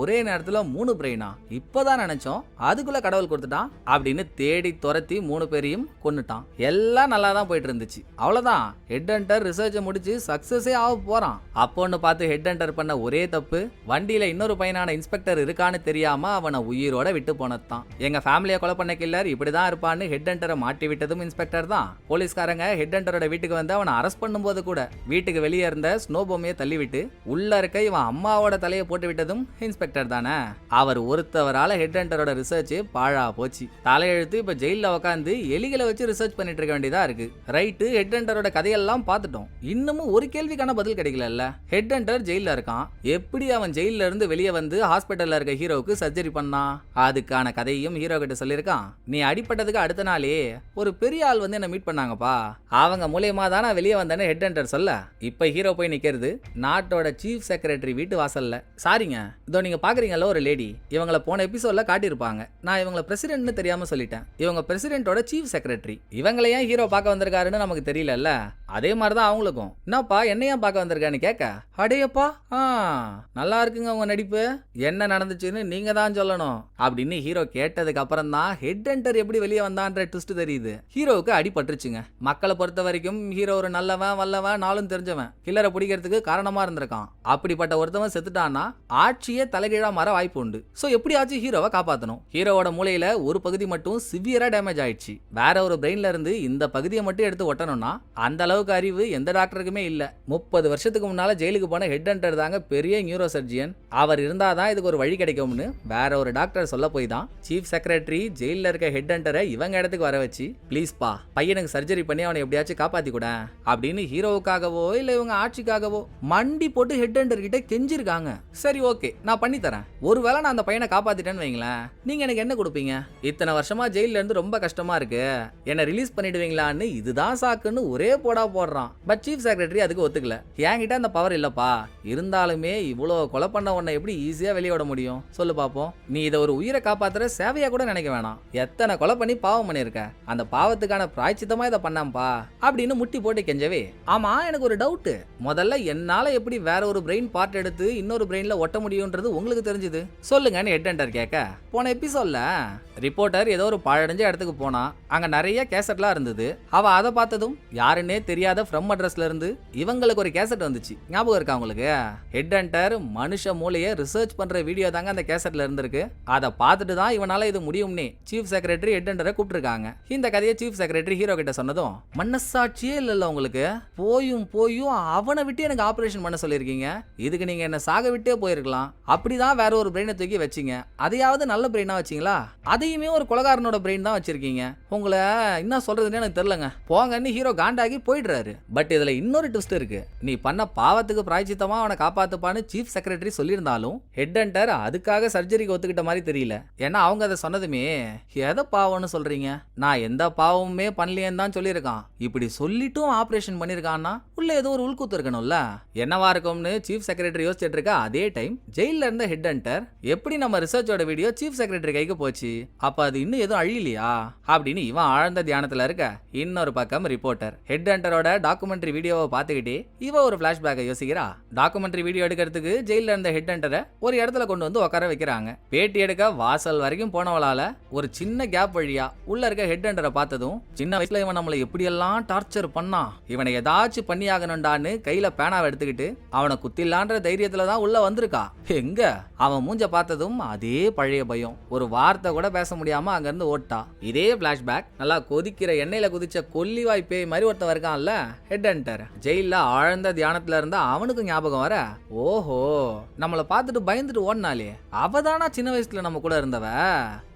ஒரே நேரத்துல 3 பிரெயினா, இப்பதான் நினைச்சோம் அதுக்குள்ள கடவுள் கொடுத்துட்டான் அப்படின்னு தேடி துரத்தி 3 பேரையும் கொன்னுட்டான். எல்லாம் நல்லா தான் போயிட்டு இருந்துச்சு. அவ்வளவுதான், ஹெட் ஹண்டர் ரிசர்ச்சை முடிச்சு சக்சஸே ஆக போறான். அப்போன்னு பார்த்து ஹெட் ஹண்டர் பண்ண ஒரே தப்பு, வண்டியில இன்னொரு பையனான இன்ஸ்பெக்டர் இருக்கான்னு தெரியாம அவனை உயிரோட விட்டு போனதுதான். எங்க ஃபேமிலியை கொலை பண்ண கில்லர் இப்படிதான் இருப்பான்னு ஹெட் ஹண்டரை மாட்டி விட்டதும் இன்ஸ்பெக்டர் தான். போலீஸ்காரங்க ஹெட் ஹண்டரோட வீட்டுக்கு வந்து அவனை அரெஸ்ட் பண்ணும்போது கூட வீட்டுக்கு வெளியே இருந்த ஸ்னோ பொம்மையை தள்ளி விட்டு உள்ள இருக்க இவன் அம்மாவோட தலையை போட்டு விட்டதும் இன்ஸ்பெக்டர் தானே. அவர் ஒருத்தவரால ஹெட் ஹண்டரோட ரிசர்ச் பாழா போச்சு. தலையெழுத்து இப்ப ஜெயில உட்காந்து எலிகளை வச்சு ரிசர்ச் பண்ணிட்டு இருக்க வேண்டியதா இருக்கு. ரைட்டு, ஹெட் ஹண்டரோட கதையெல்லாம் பார்த்துட்டோம். இன்னமும் ஒரு கேள்விக்கான பதில் கிடைக்கல. ஹெட் ஹண்டர் ஜெயில இருக்கான், எப்படி அவன் ஜெயில இருந்து வெளியே வந்து ஹாஸ்பிட்டல்ல இருக்க ஹீரோவுக்கு சர்ஜரி பண்ணான்? அதுக்கான கதையும் ஹீரோ கிட்ட சொல்லியிருக்கான். நீ அடிப்பட்டதுக்கு அடுத்த நாளே ஒரு பெரிய ஆள் வந்து என்ன மீட் பண்ணாங்கப்பா, அவங்க மூலியமா தான் நான் வெளியே வந்தேன்னு ஹெட் ஹண்டர் சொல்ல, இப்ப ஹீரோ போய் நிக்கிறது நாட்டோட சீஃப் செக்ரட்டரி வீட்டு வாசல்ல. சாரிங்க, இதோ நீங்க பாக்குறீங்கல்ல ஒரு லேடி, இவங்கள போன எபிசோட்ல காட்டியிருப்பாங்க. நான் இவங்கள பிரசிடென்ட்னு தெரியாம சொல்லிட்டேன். இவங்க பிரசிடென்ட்டோட சீஃப் செக்ரட்டரி. இவங்களை ஏன் ஹீரோ பார்க்க வந்திருக்காருன்னு நமக்கு தெரியல. அதே மாதிரிதான் அவங்களுக்கும். என்னப்பா என்னையா பார்க்க வந்திருக்கான்னு கேட்க, அடையப்பா நல்லா இருக்குங்க உங்க நடிப்பு, என்ன நடந்துச்சுன்னு நீங்க தான் சொல்லணும் அப்படின்னு ஹீரோ கேட்டதுக்கு அப்புறம் தான் ஹெட் ஹண்டர் எப்படி வெளியே வந்தான்ற ட்விஸ்ட் தெரியுது. ஹீரோவுக்கு அடிபட்டுருச்சுங்க. மக்களை பொறுத்த வரைக்கும் ஹீரோ ஒரு நல்லவன் வல்லவன் நாளும் தெரிஞ்சவன், கில்லரை பிடிக்கிறதுக்கு காரணமா இருந்திருக்கான். அப்படிப்பட்ட ஒருத்தவன் செத்துட்டான்னா ஆட்சியே தலைகீழா மாற வாய்ப்பு உண்டு. சோ எப்படியாச்சும் ஹீரோவை காப்பாற்றணும். ஹீரோவோட மூளையில ஒரு பகுதி மட்டும் சிவியரா டேமேஜ் ஆயிடுச்சு. வேற ஒரு பிரெயின்ல இருந்து இந்த பகுதியை மட்டும் எடுத்து ஒட்டணும்னா அந்த அளவுக்கு அறிவு எந்த டாக்டருக்குமே இல்ல. 30 வருஷத்துக்கு முன்னால ஜெயிலுக்கு போன ஹெட் ஹண்டர் தாங்க பெரிய நியூரோ சர்ஜியன். அவர் இருந்தாதான் இதுக்கு ஒரு வழி கிடைக்கும்னு வேற ஒரு டாக்டர் சொல்ல போய் தான் சீஃப் செக்ரட்டரி ஜெயில இருக்க ஹெட் ஹண்டரை இவங்க இடத்துக்கு வர வச்சு, ப்ளீஸ் பா பையனுக்கு சர்ஜரி பண்ணி அவனை எப்படியாச்சும் காப்பாத்தி கூட அப்படின்னு ஹீரோவுக்காகவோ இல்ல இவங்க ஆட்சிக்காகவோ மண்டி போட்டு ஹெட் ஹண்டர் கிட்ட கெஞ்சிருக்காங்க. சரி ஓகே, நான் பண்ணி தரேன். ஒருவேளை நான் அந்த பையனை காப்பாத்திட்டேன்னு வைங்களேன், நீங்க எனக்கு என்ன கொடுப்பீங்க? இத்தனை வருஷமா ஜெயில இருந்து ரொம்ப கஷ்டமா இருக்கு, என்ன ரிலீஸ் பண்ணிடுவீங்களான்னு இதுதான் சாக்குன்னு ஒரே போடா போடுறான். பட் சீஃப் செக்ரட்டரி அதுக்கு ஒத்துக்கல. என்கிட்ட அந்த பவர் இல்லப்பா, இருந்தாலுமே இவ்வளோ கொலை பண்ண உன்னை எப்படி ஈஸியா வெளியே விட முடியும் சொல்லு பாப்போம். நீ இதை ஒரு உயிரை காப்பாத்துற சேவையா கூட நினைக்க வேணாம். எத்தனை கொலை பண்ணி பாவம் பண்ணிருக்க, அந்த பாவத்துக்கான பிராய்ச்சித்தமா இதை பண்ணாம்பா அப்படின்னு முட்டி போட்டு கெஞ்சவே, ஆமா எனக்கு ஒரு டவுட், முதல்ல என்னால எப்படி வேற ஒரு பிரெயின் பார்ட் எடுத்து இன்னொரு பிரெயின்ல ஒட்ட முடியும்ன்றது உங்களுக்கு தெரிஞ்சது சொல்லுங்கன்னு ஹெட் ஹண்டர் கேட்க, போன எபிசோட்ல ரிப்போர்ட்டர் ஏதோ ஒரு பாழடைஞ்ச இடத்துக்கு போனா அங்க நிறைய கேசட்லாம் இருந்தது. அவ அதை பார்த்ததும் யாருன்னே தெரியாத ஃப்ரம் அட்ரஸ்ல இருந்து இவங்களுக்கு ஒரு கேசட் வந்துச்சு. ஞாபகம் இருக்கா உங்களுக்கு? ஹெட் ஹண்டர் மனுஷ மூளையை ரிசர்ச் பண்ற வீடியோ தாங்க அந்த கேசட்ல இருந்திருக்கு. அதை பார்த்துட்டு தான் இவனால இது முடியும்னே சீஃப் செக்ரட்டரி ஹெட் ஹண்டரை கூப்பிட்டுருக்காங்க. இந்த கதையை சீஃப் செக்ரட்டரி ஹீரோ கிட்ட சொன்னதும், மனசாட்சியே இல்ல உங்களுக்கு, போயும் அவனை விட்டு எனக்கு ஆபரேஷன் பண்ண சொல்லியிருக்கீங்க, இதுக்கு நீங்க என்ன சாக விட்டே போயிருக்கலாம். அப்படிதான் வேற ஒரு பிரெயினை தூக்கி வச்சீங்க, அதையாவது நல்ல பிரெயினா வச்சீங்களா? அதையுமே ஒரு கொலகாரனோட பிரெயின் தான் வச்சிருக்கீங்க. உங்களை என்ன சொல்றதுன்னு எனக்கு தெரியலங்க, போங்கன்னு ஹீரோ காண்டாகி போயிடுறாரு. பட் இதுல இன்னொரு ட்விஸ்ட் இருக்கு. நீ பண்ண பாவத்துக்கு பிராய்ச்சித்தமா அவனை காப்பாத்துப்பான்னு சீஃப் செக்ரட்டரி சொல்லியிருந்தாலும் ஹெட் ஹண்டர் அதுக்காக சர்ஜரிக்கு ஒத்துக்கிட்ட மாதிரி தெரியல. ஏன்னா அவங்க அதை சொன்னதுமே எதை பாவம்னு சொல்றீங்க, நான் எந்த பாவமுமே பண்ணலையேன்னு தான் சொல்லியிருக்கான். இப்படி சொல்லிட்டும் ஆபரேஷன் பண்ணிருக்கான்னா உள்ள ஏதோ ஒரு உள்கூத்து இருக்கணும்ல, என்னவா இருக்கும்னு சீஃப் செக்ரட்டரி யோசிச்சுட்டு இருக்க அதே டைம் ஜெயில இருந்த ஹெட் ஹண்டர், எப்படி நம்ம ரிசர்ச்சோட வீடியோ சீஃப் செக்ரட்டரி கைக்கு போச்சு, அப்ப அது இன்னும் எதுவும் அழியலையா அப்படின்னு இவன் ஆழ்ந்த தியானத்துல இருக்க. இன்னொரு பக்கம் ரிப்போர்ட்டர் ஹெட் ஹண்டரோட டாக்குமெண்ட்ரி வீடியோவை பார்த்துக்கிட்டே இவ ஒரு பிளாஷ்பேக்கை யோசிக்கிறா. டாக்குமெண்ட்ரி வீடியோ எடுக்கிறதுக்கு ஜெயில இருந்த ஹெட் ஹண்டரை ஒரு இடத்துல கொண்டு வந்து உட்கார வைக்கிறாங்க. பேட்டி எடுக்க வாசல் வரைக்கும் போனவளால ஒரு சின்ன கேப் வழியா உள்ள இருக்க ஹெட் ஹண்டரை பார்த்ததும், சின்ன வயசுல இவன் நம்மளை எப்படியெல்லாம் டார்ச்சர் பண்ணா, இவனை ஏதாச்சும் பண்ணி ஆகணும்டான்னு கையில பேனாவை எடுத்துக்கிட்டு அவனை குத்திலான்ற தைரியத்துல தான் உள்ள வந்திருக்கா. எங்க அவன் மூஞ்ச பார்த்ததும் அதே பழைய பயம், ஒரு வார்த்தை கூட பேச முடியாம அங்க இருந்து ஓட்டா. இதே பிளாஷ்பேக் நல்லா கொதிக்கிற எண்ணெயில குதிச்ச கொல்லிவாய் பேய் மாதிரி ஒருத்தன் இருக்கான்ல ஹெட் ஹண்டர், ஜெயில ஆழ்ந்த தியானத்துல இருந்தா அவனுக்கு ஞாபகம் வர, ஓஹோ நம்மளை பார்த்துட்டு பயந்துட்டு ஓடினாலே அவதானா சின்ன வயசுல நம்ம கூட இருந்தவ,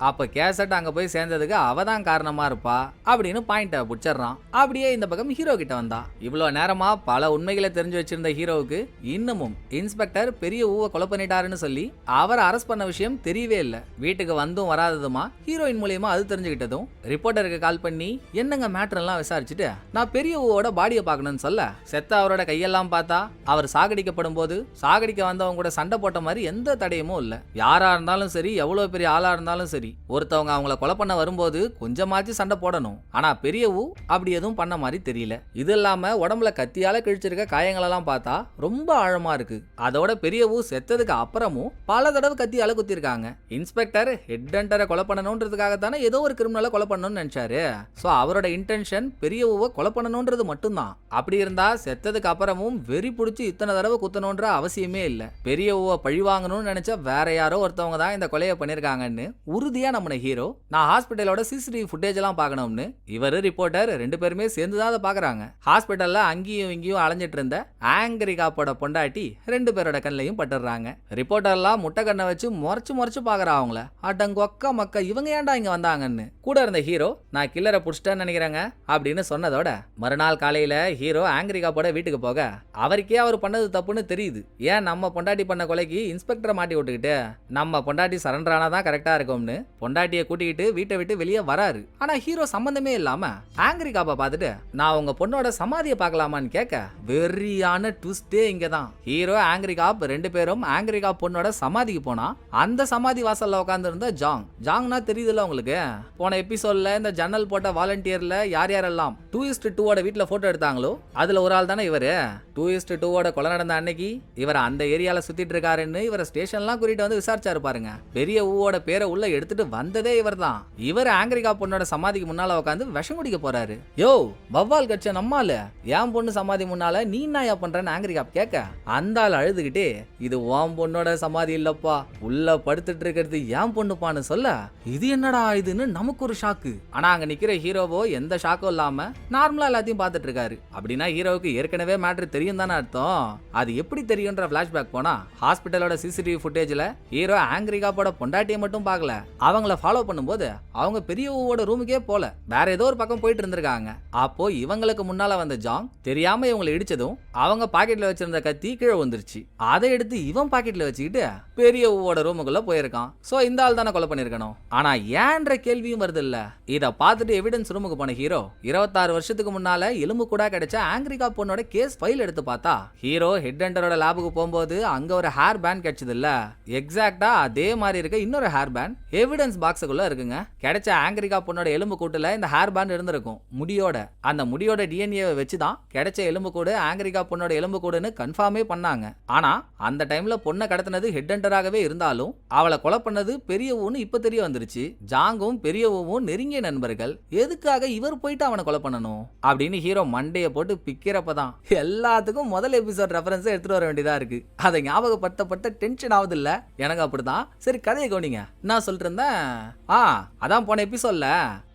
அப்ப கேசட் அங்க போய் சேர்ந்ததுக்கு அவதான் காரணமா இருப்பா அப்படின்னு பாயிண்ட புடிச்சிடறான். அப்படியே இந்த பக்கம் ஹீரோ கிட்ட வந்தா, இவ்வளவு நேரமா பல உண்மை உண்மைகளை தெரிஞ்சு வச்சிருந்த ஹீரோவுக்கு இன்னமும் இன்ஸ்பெக்டர் பெரிய ஊவை கொலை பண்ணிட்டாருன்னு சொல்லி அவரை அரெஸ்ட் பண்ண விஷயம் தெரியவே இல்ல. வீட்டுக்கு வந்தும் வராததுமா ஹீரோயின் மூலியமா அது தெரிஞ்சுக்கிட்டதும் ரிப்போர்ட்டருக்கு கால் பண்ணி என்னங்க மேட்டர் எல்லாம் விசாரிச்சுட்டு நான் பெரிய ஊவோட பாடியை பார்க்கணும்னு சொல்ல, செத்த அவரோட கையெல்லாம் பார்த்தா அவர் சாகடிக்கப்படும் போது சாகடிக்க வந்தவங்க கூட சண்டை போட்ட மாதிரி எந்த தடையுமும் இல்ல. யாரா இருந்தாலும் சரி, எவ்வளவு பெரிய ஆளா இருந்தாலும் சரி, ஒருத்தவங்க அவங்கள கொலை பண்ண வரும்போது கொஞ்சமாச்சு சண்டை போடணும். ஆனா பெரிய ஊ அப்படி எதுவும் பண்ண மாதிரி தெரியல. இது இல்லாம உடம்புல கத்தியால கிழிச்சிருக்க காயங்களெல்லாம் பார்த்தா ரொம்ப ஆழமா இருக்கு. அதோட பெரிய ஊ செத்ததுக்கு அப்புறமும் பல தடவை கத்தியால குத்திருக்காங்க. இன்ஸ்பெக்டர் ஹெட் ஹண்டரை கொலை பண்ணணும்ன்றதுக்காக தானே ஏதோ ஒரு கிரிமினலை கொலை பண்ணணும்னு நினைச்சாரு. சோ அவரோட இன்டென்ஷன் பெரிய ஊவை கொலை பண்ணணும்ன்றது மட்டும்தான். அப்படி இருந்தா செத்ததுக்கு அப்புறமும் வெறி பிடிச்சி இத்தனை தடவை குத்தணும்ன்ற அவசியமே இல்ல. பெரிய ஊவை பழி வாங்கணும்னு நினைச்ச வேற யாரோ ஒருத்தவங்க தான் இந்த கொலையை பண்ணிருக்காங்கன்னு உறுதியா நம்ம ஹீரோ நான் ஹாஸ்பிட்டலோட சிசிடிவி ஃபுட்டேஜ் எல்லாம் பார்க்கணும்னு இவரு ரிப்போர்ட்டர் ரெண்டு பேருமே சேர்ந்து தான் அதை பாக்குறாங்க. ஹாஸ்பிட்டல்ல அங்கேயும் இங்கேயும் அலைஞ்சிட்டு இருந்த ஆங்கிரி காப்போட பொண்டாட்டி ரெண்டு பேரோட கண்ணையும் பட்டுறாங்க. ரிப்போர்ட்டர்லாம் முட்டை கண்ணை வச்சு முறைச்சு முறைச்சு பாக்குறா அவங்கள. அடங்கொக்க மக்க இவங்க ஏன்டா இங்க வந்தாங்கன்னு. கூட இருந்த ஹீரோ நான் கில்லரை புடிச்சிட்டேன்னு நினைக்கிறேங்க அப்படின்னு சொன்னதோட மறுநாள் காலையில ஹீரோ ஆங்கிரி காப்போட வீட்டுக்கு போக அவருக்கே அவர் பண்ணது தப்புன்னு தெரியுது. ஏன் நம்ம பொண்டாட்டி பண்ண கொலைக்கு இன்ஸ்பெக்டரை மாட்டி விட்டுக்கிட்டு நம்ம பொண்டாட்டி சரண்டர் ஆனாதான் கரெக்டா இருக்கும்னு பொண்டாட்டியை கூட்டிக்கிட்டு வீட்டை விட்டு வெளியே வராரு. ஆனா ஹீரோ சம்பந்தமே இல்லாம ஆங்கிரி காப்பை பார்த்துட்டு நான் உங்க பொண்ணோட சமாதியை பார்க்கலாமான்னு கேட்க வெறியான ட்விஸ்டே இங்கதான். ஹீரோ ஆங்கிரி காப் ரெண்டு பேரும் ஆங்கிரி காப் பொண்ணோட சமாதிக்கு போனா அந்த சமாதி வாசல்ல உட்கார்ந்து இருந்த ஜாங்னா தெரியுதுல்ல உங்களுக்கு. போன எபிசோட்ல இந்த ஜன்னல் போட்ட வாலண்டியர்ல யார் யாரெல்லாம் 2:2 வீட்டுல போட்டோ எடுத்தாங்களோ அதுல ஒரு ஆள் தானே இவரு. 2:2 கொலை நடந்த அன்னைக்கு இவர் அந்த ஏரியால சுத்திட்டு இருக்காருன்னு இவரை ஸ்டேஷன்லாம் கூட்டிட்டு வந்து விசாரிச்சாரு பாருங்க. பெரிய ஊவோட பேரை உள்ள எடுத்துட்டு வந்ததே இவர் தான். இவர் ஆங்கிரி காப் பொண்ணோட சமாதிக்கு முன்னால உட்காந்து விஷம் குடிக்க போறாரு. யோ வவ்வால் கட்ச நம்மால என் பொண்ணு சமாதி முன்னால நீ என்ன பண்றேன்னு ஆங்கிரி காப் கேட்க அந்த ஆள் அழுதுகிட்டே இது உன் பொண்ணோட சமாதி இல்லப்பா, உள்ள படுத்துட்டு இருக்கிறது என் பொண்ணுப்பான்னு சொல்ல இது என்னடா இதுன்னு நமக்கு ஒரு ஷாக்கு. ஆனா அங்க நிக்கிற ஹீரோவோ எந்த ஷாக்கும் இல்லாம நார்மலா எல்லாத்தையும் பார்த்துட்டு இருக்காரு. அப்படின்னா ஹீரோவுக்கு ஏற்கனவே மேட்டர் தெரியும் தானே அர்த்தம். அது எப்படி தெரியும்ன்ற பிளாஷ்பேக் போனா ஹாஸ்பிட்டலோட சிசிடிவி ஃபுட்டேஜ்ல ஹீரோ ஆங்கிரி காப்போட பொண்டாட்டியை மட்டும் பார்க்கல, அவங்கள ஃபாலோ பண்ணும்போது அவங்க பெரிய ஊவோட ரூமுக்கே போல வேற ஏதோ ஒரு பக்கம் போயிட்டு இருந்திருக்காங்க. அப்போ இவங்களுக்கு முன்னால வந்த ஜாங் தெரியாம இவங்களை இடிச்சதும் அவங்க பாக்கெட்ல வச்சிருந்த கத்தி கீழே வந்துருச்சு. அதை எடுத்து இவன் பாக்கெட்ல வச்சுக்கிட்டு பெரிய ஊவோட ரூமுக்குள்ள போயிருக்கான். சோ இந்த ஆள் தானே கொலை பண்ணிருக்கணும். ஆனா ஏன்ற கேள்வியும் வருது இல்ல. இத பார்த்துட்டு எவிடன்ஸ் ரூமுக்கு போன ஹீரோ 26 வருஷத்துக்கு முன்னால எலும்பு கூட கிடைச்ச ஆங்கிரி காப் பொண்ணோட கேஸ் ஃபைல் எடுத்து பார்த்தா ஹீரோ ஹெட் ஹண்டரோட லேபுக்கு போகும்போது அங்க ஒரு ஹேர் பேண்ட் கிடைச்சது இல்ல, எக்ஸாக்டா அதே மாதிரி இருக்க இன்னொரு ஹேர் பேண்ட் எவிடன்ஸ் பாக்ஸுக்குள்ள இருக்குங்க. கிடைச்ச ஆங்கிரி காப் பொண்ணோட எலும்பு கூட்டுல இந்த ஹேர் பேண்ட் இருந்திருக்கும் முடியோட. அந்த முடியோட டிஎன்ஏ வச்சுதான் கிடைச்ச எலும்பு கூடு ஆங்கிரி காப் பொண்ணோட எலும்பு கூடுன்னு கன்ஃபார்மே பண்ணாங்க. ஆனா அந்த டைம்ல பொண்ணை கடத்தினது ஹெட் ஹண்டராகவே இருந்தாலும் அவளை கொலை பண்ணது பெரிய ஊன்னு இப்ப தெரிய வந்துருச்சு. ஜாங்கும் பெரிய ஊவும் நெருங்கிய நண்பர்கள், எதுக்காக இவர் போயிட்டு அவனை கொலை பண்ணணும் அப்படின்னு ஹீரோ மண்டைய போட்டு பிக்கிறப்பதான் எல்லாத்துக்கும் முதல் எபிசோட் ரெஃபரன்ஸ் எடுத்துட்டு வர வேண்டியதா இருக்கு. அதை ஞாபகப்படுத்தப்பட்ட டென்ஷன் ஆகுது இல்ல எனக்கு. அப்படிதான் சரி கதையை கவனிங்க. நான் சொல்லிட்டு இருந்தேன் அதான் போன எபிசோட்ல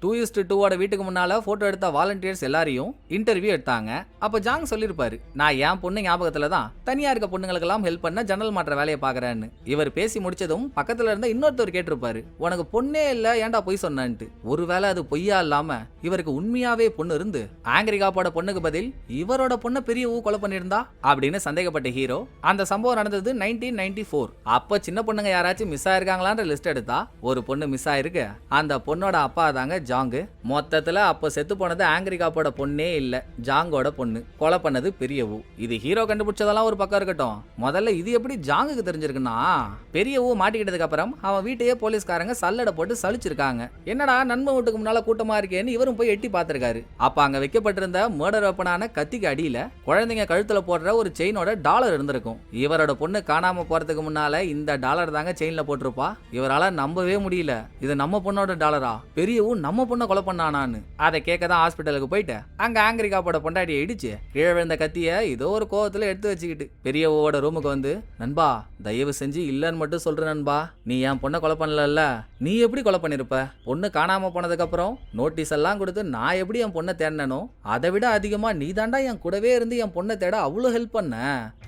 2:2 வீட்டுக்கு முன்னால போட்டோ எடுத்த வாலண்டியர்ஸ் எல்லாரையும் இன்டர்வியூ எடுத்தாங்க. அப்ப ஜாங் சொல்லிருப்பாரு நான் என் பொண்ணு ஞாபகத்துல தான் தனியா இருக்க பொண்ணுங்களுக்கெல்லாம் ஹெல்ப் பண்ண ஜன்னல் மாற்ற வேலையை பாக்குறேன்னு. இவர் பேசி முடிச்சதும் பக்கத்துல இருந்த இன்னொருத்தர் கேட்டிருப்பாரு உனக்கு பொண்ணே இல்ல ஏன்டா பொய் சொன்னன்ட்டு. ஒருவேளை அது பொய்யா இல்லாம இவருக்கு உண்மையாவே பொண்ணு இருந்து ஆங்கிரி காப்போட பொண்ணுக்கு பதில் இவரோட பொண்ணை பெரிய ஊ கொலை பண்ணிருந்தா அப்படின்னு சந்தேகப்பட்ட ஹீரோ அந்த சம்பவம் நடந்தது 1994. அப்ப சின்ன பொண்ணுங்க யாராச்சும் மிஸ் ஆயிருக்காங்களான்ற லிஸ்ட் எடுத்தா ஒரு பொண்ணு மிஸ் ஆயிருக்கு. அந்த பொண்ணோட அப்பா தாங்க ஜாங்கு. மொத்தத்துல அப்ப செத்து போனது ஆங்கிரி காப்போட பொண்ணே இல்ல, ஜாங்கோட பொண்ணு. கொலை பண்ணது பெரிய ஊ. இது ஹீரோ கண்டுபிடிச்சதெல்லாம் ஒரு பக்கம் இருக்கட்டும், முதல்ல இது எப்படி ஜாங்குக்கு தெரிஞ்சிருக்குன்னா பெரிய ஊ மாட்டிக்கிட்டதுக்கு அப்புறம் அவன் வீட்டையே போலீஸ்காரங்க சல்லடை போட்டு சலிச்சிருக்காங்க. என்னடா நண்பன் வீட்டுக்கு முன்னால கூட்டமா இருக்கேன்னு இவரும் போய் எட்டி பார்த்திருக்காரு. அப்ப அங்க வைக்கப்பட்டிருந்த மர்டர் வெப்பனான கத்திக்கு அடியில குழந்தைங்க கழுத்துல போடுற ஒரு செயினோட டாலர் இருந்திருக்கும். இவரோட பொண்ணு காணாம போறதுக்கு முன்னால இந்த டாலர் தாங்க செயின்ல போட்டிருப்பா. இவரால நம்பவே முடியல இது நம்ம பொண்ணோட டாலரா, பெரிய ஊ நம்ம பொண்ணை கொலை பண்ணானான்னு. அதை கேட்கதான் ஹாஸ்பிட்டலுக்கு போயிட்டு அங்க ஆங்கிரி காப்போட பொண்டாட்டியை இடிச்சு கீழே விழுந்த கத்திய ஏதோ ஒரு கோவத்துல எடுத்து வச்சுக்கிட்டு பெரிய ஊவோட ரூமுக்கு வந்து நண்பா தயவு செஞ்சு இல்லன்னு மட்டும் சொல்ற நண்பா, நீ என் பொண்ணை கொலை பண்ணல, நீ எப்படி கொலை பண்ணிருப்ப? பொண்ணு காணாம போனதுக்கு அப்புறம் நோட்டீஸ் எல்லாம் கொடுத்து நான் எப்படி என் பொண்ணை தேடனோ அதை விட அதிகமா நீ தாண்டா என் கூடவே இருந்து என் பொண்ணை தேட அவ்வளவு ஹெல்ப் பண்ண.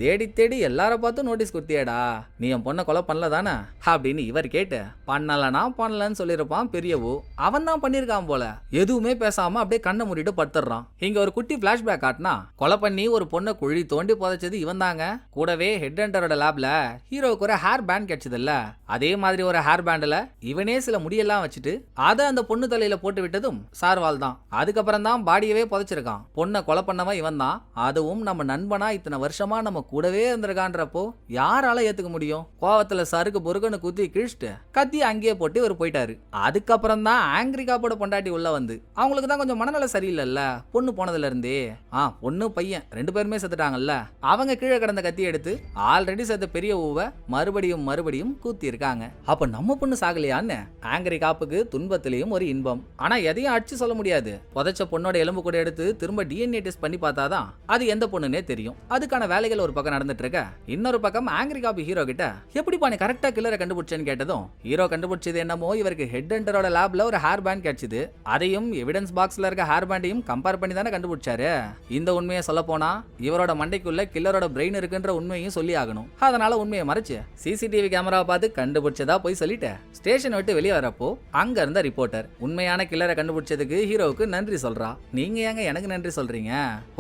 தேடி தேடி எல்லார பார்த்தும் நோட்டீஸ் கொடுத்தியாடா, நீ என் பொண்ணை கொலை பண்ணல தானே அப்படின்னு இவர் கேட்டு பண்ணலனா பண்ணலன்னு சொல்லிருப்பான் பெரியவோ. அவன் தான் பண்ணிருக்கான் போல. எதுவுமே பேசாம அப்படியே கண்ணை மூடிட்டு படுத்துறான். இங்க ஒரு குட்டி பிளாஷ்பேக் காட்டினா, கொலை பண்ணி ஒரு பொண்ணை குழி தோண்டி புதைச்சது இவன் தாங்க. கூடவே ஹெட் ஹண்டரோட லேப்ல ஹீரோவுக்கு ஒரு ஹேர் பேண்ட் கிடைச்சதுல்ல, அதே மாதிரி ஒரு ஹேர் பேண்ட்ல இவனே சில முடியெல்லாம் வச்சுட்டு அதை அந்த பொண்ணு தலையில போட்டு விட்டதும் சார்வால் தான். அதுக்கப்புறம் தான் பாடியவே புதைச்சிருக்கான். பொண்ணை கொலை பண்ணவன் இவன் தான். அதுவும் நம்ம நண்பனா இத்தனை வருஷமா நம்ம கூடவே இருந்திருக்கான்றப்போ யாரால ஏத்துக்க முடியும்? கோவத்துல சருக்கு பொறுக்குன்னு குத்தி கிழிச்சிட்டு கத்தி அங்கேயே போட்டு இவர் போயிட்டாரு. அதுக்கப்புறம் தான் ஆங்கிரி காப்போட பொண்டாட்டி உள்ள வந்து, அவங்களுக்கு தான் கொஞ்சம் மனநல சரியில்லைல்ல பொண்ணு போனதுல இருந்தே. பொண்ணு பையன் 2 பேருமே செத்துட்டாங்கல்ல, அவங்க கீழே கிடந்த கத்தி எடுத்து ஆல்ரெடி செத்த பெரிய ஊவை மறுபடியும் மறுபடியும் கூத்தி இருக்காங்க. அப்ப நம்ம பொண்ணு சாகலையான்னு ஆங்கிரி காப்புக்கு துன்பத்திலையும் ஒரு இன்பம். ஆனா எதையும் அடிச்சு சொல்ல முடியாது. புதைச்ச பொண்ணோட எலும்பு கூட எடுத்து திரும்ப டிஎன்ஏ டெஸ்ட் பண்ணி பார்த்தாதான் அது எந்த பொண்ணுன்னே தெரியும். அதுக்கான வேலைகள் ஒரு பக்கம் நடந்துட்டு இருக்க, இன்னொரு பக்கம் ஆங்கிரி காப்பு ஹீரோ கிட்ட எப்படிப்பா நீ கரெக்டா கில்லரை கண்டுபிடிச்சேன்னு கேட்டதும், ஹீரோ கண்டுபிடிச்சது என்னமோ இவருக்கு ஹெட் ஹண்டரோட லேப்ல ஒரு ஹேர் பேண்ட் கிடைச்சது. அதையும் எவிடன்ஸ் பாக்ஸ்ல இருக்க ஹேர் பேண்டையும் கம்பேர் பண்ணி தானே கண்டுபிடிச்சாரு. இந்த உண்மையை சொல்ல போனா இவரோட மண்டைக்குள்ள கில்லரோட பிரெயின் இருக்குன்ற உண்மையும் சொல்லி ஆகணும். அதனால உண்மையை மறைச்சு சிசிடிவி கேமரா பார்த்து கண்டுபிடிச்சதா போய் சொல்லிட்டு ஸ்டேஷன் விட்டு வெளியே வரப்போ அங்க இருந்த ரிப்போர்ட்டர் உண்மையான கில்லரை கண்டுபிடிச்சதுக்கு ஹீரோவுக்கு நன்றி சொல்றா. நீங்க ஏங்க எனக்கு நன்றி சொல்றீங்க?